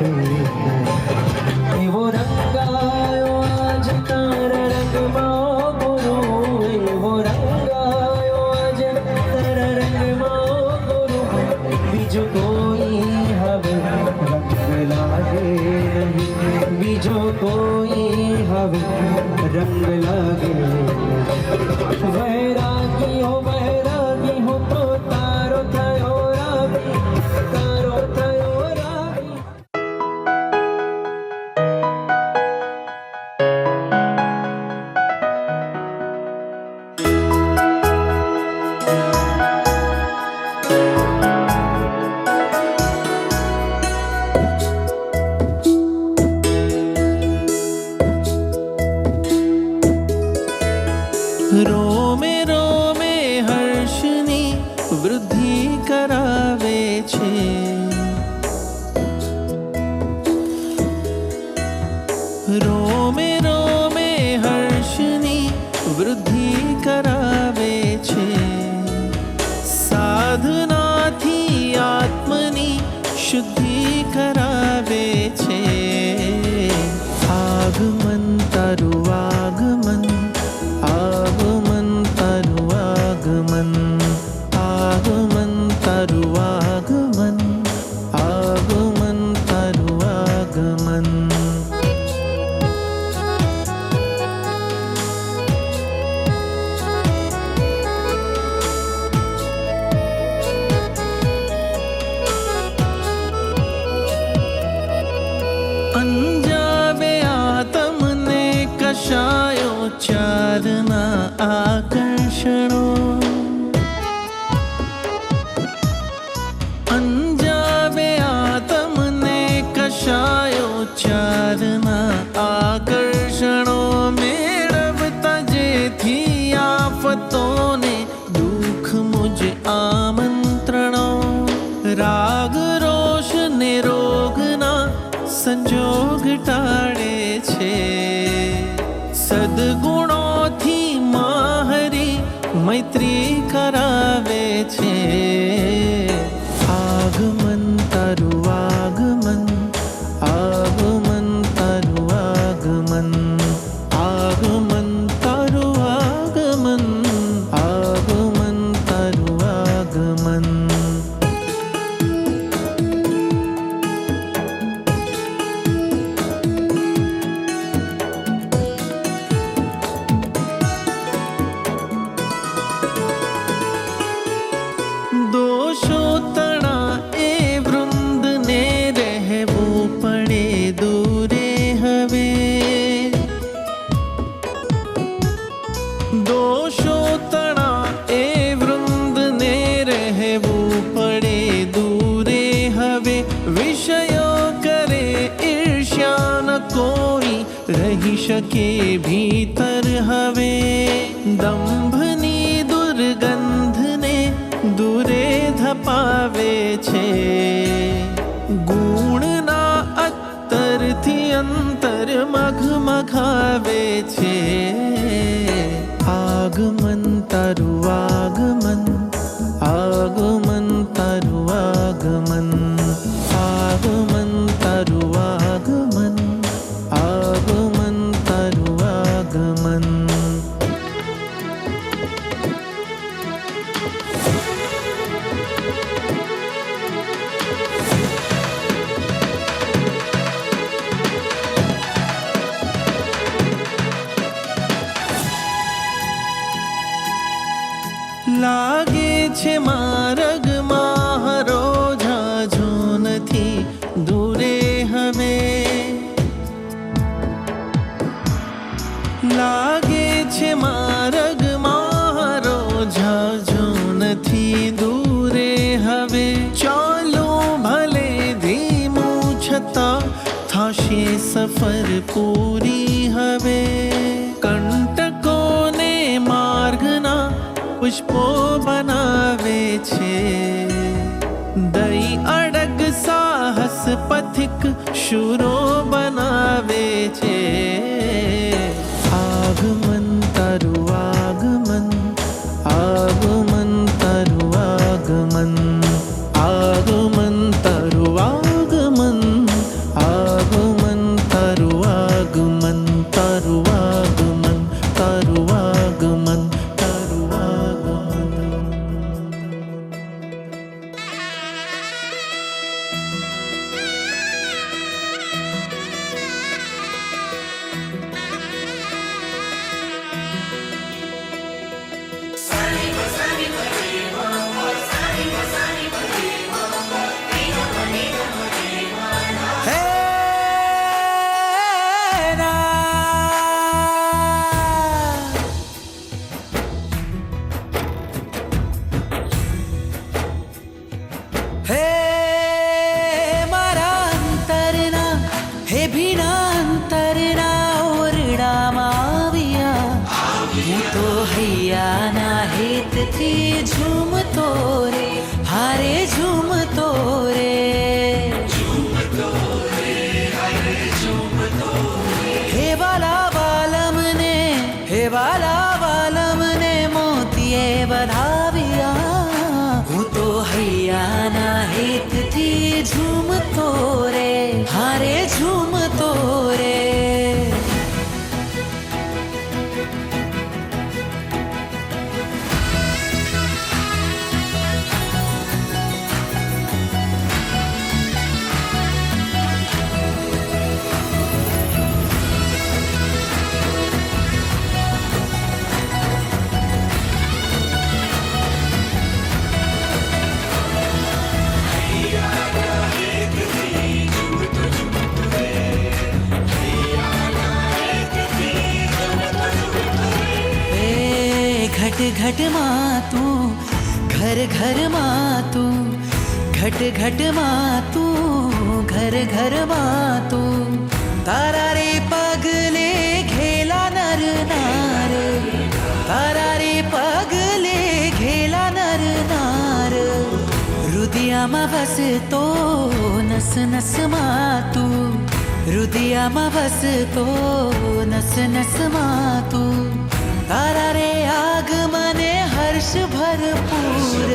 [SPEAKER 3] वो रंगायो आज तारा रंग गुरु वो रंगायो आज तारा रंग गुरु बीजो कोई हवे रंग लागे नहीं बीजो कोई हवे रंग लागे वैरागी हो तो तारो थयो रागी तारो थयो रागी
[SPEAKER 10] રોમે રોમે હર્ષની વૃદ્ધિ કરાવે છે રોમે રોમે હર્ષની વૃદ્ધિ કરાવે છે સાધનાથી આત્મની શુદ્ધિ કરાવે છે આગમન તારું આગમન આગમન તારું આગમન આગમન તારું આગમન આગમન તારું આગમન અંજાવે આ તમને કશાયો ચારના આકર્ષણો અંજાવે આ તમને કશાયો ચારના આકર્ષણો મેળવતા જેથી આફતોને દુઃખ મુજ આમંત્રણો રાગ રોષ ને રોગના સંજોગ ટાળે છે સદગુણોથી માહરી મૈત્રી કરાવે છે આગમન તારું આગમન આગમન તારું આગમન આગમન તારું આગમન આગમન તારું આગમન દોષો તણા એ વૃંદને રહેવું પડે દૂરે હવે દોષો તણા એ વૃંદને રહેવું પડે દૂરે હવે વિષયો કરે ઈર્ષ્યા ન કોઈ રહી શકે ભીતર હવે દંભની દુર્ગંધને દૂરે ધપાવે છે ગુણના અત્તરથી અંતર મઘમઘાવે છે આગમન તારું આગમન આગમન તારું આગમન આગમન તારું આગમન આગમન તારું આગમન લાગે છે માર્ગમાં હરો ઝાઝો નથી દૂરે હવે લાગે છે માર્ગમાં હરો ઝાઝો નથી દૂરે હવે ચાલો ભલે ધીમું છતાં થાશે સફર પૂરી હવે કંટકોને માર્ગના પુષ્પો બનાવે છે. દઈ અડગ સાહસ પથિક શૂરો બનાવે છે. આગમન તારું આગમન, આગમન તારું આગમન, આગમન તારું આગમન, આગમન તારું આગમન, તારું આગમન, તારું આગમન, તારું આગમન. હે મારા અંતરના, હે ભીના અંતરના ઓરડામાં આવ્યા. હું તો હૈયાના હેતથી ઝૂમતો રે, હારે ઝૂમતો રે. હે વાલા વાલમને, હે વાલા વાલમને મોતીએ વધાવ્યા. હું તો હૈયાના હેતથી ઝૂમતો રે, હારે ઝૂમતો રે. घट घट माँ तू, घर घर माँ तू, घट घट माँ तू, घर घर माँ तू. તારા રે પગલે ઘેલા નર નાર, તારા રે પગલે ઘેલા નર નાર. રુદિયામાં વસતો નસ નસમાં તું, રુદિયામાં વસતો નસ નસમાં તું. તારા રે આગમને હર્ષ ભરપૂર,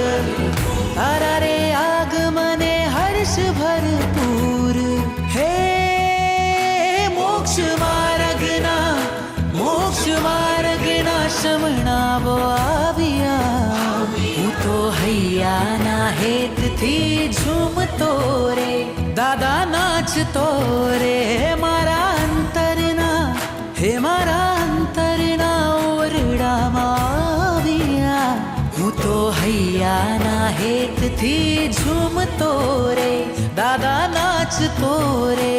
[SPEAKER 10] તારા રે આગમને હર્ષ ભરપૂર. હે મોક્ષ માર્ગના, મોક્ષ માર્ગના શમણાવો આવ્યા. હું તો હૈયાના હેતથી ઝૂમતો રે, દાદા નાચતો રે. મારા અંતરના, હે મારા અંતરના ઓરડામાં આવ્યા. હું તો હૈયાના હેતથી ઝૂમતો રે, દાદા નાચતો રે.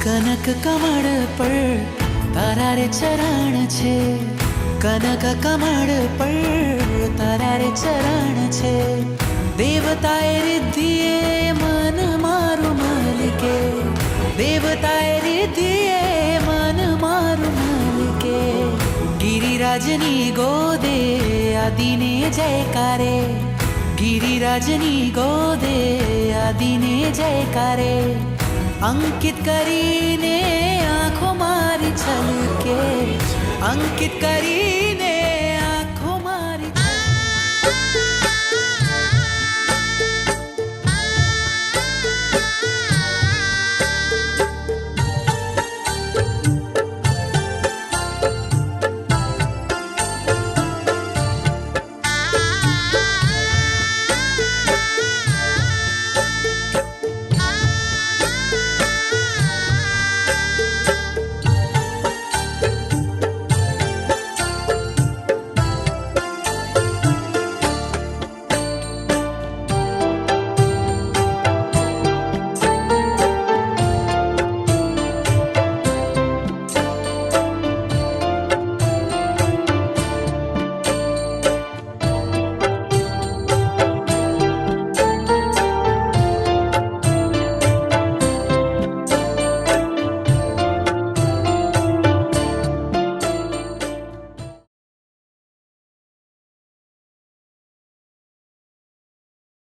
[SPEAKER 10] કનક કમળ પર તારા રે ચરણ છે, કનક કમળ પર તારા રે ચરણ છે. દેવતાએ રિદ્ધિએ મન મારું મલકે, દેવતાએ રિદ્ધિએ મન મારું મલકે. ગિરિરાજની ગોદે આદિને જયકારે, ગિરિરાજની ગોદે આદિને જયકારે. અંકિત કરીને આંખો મારી છલકે, અંકિત કરી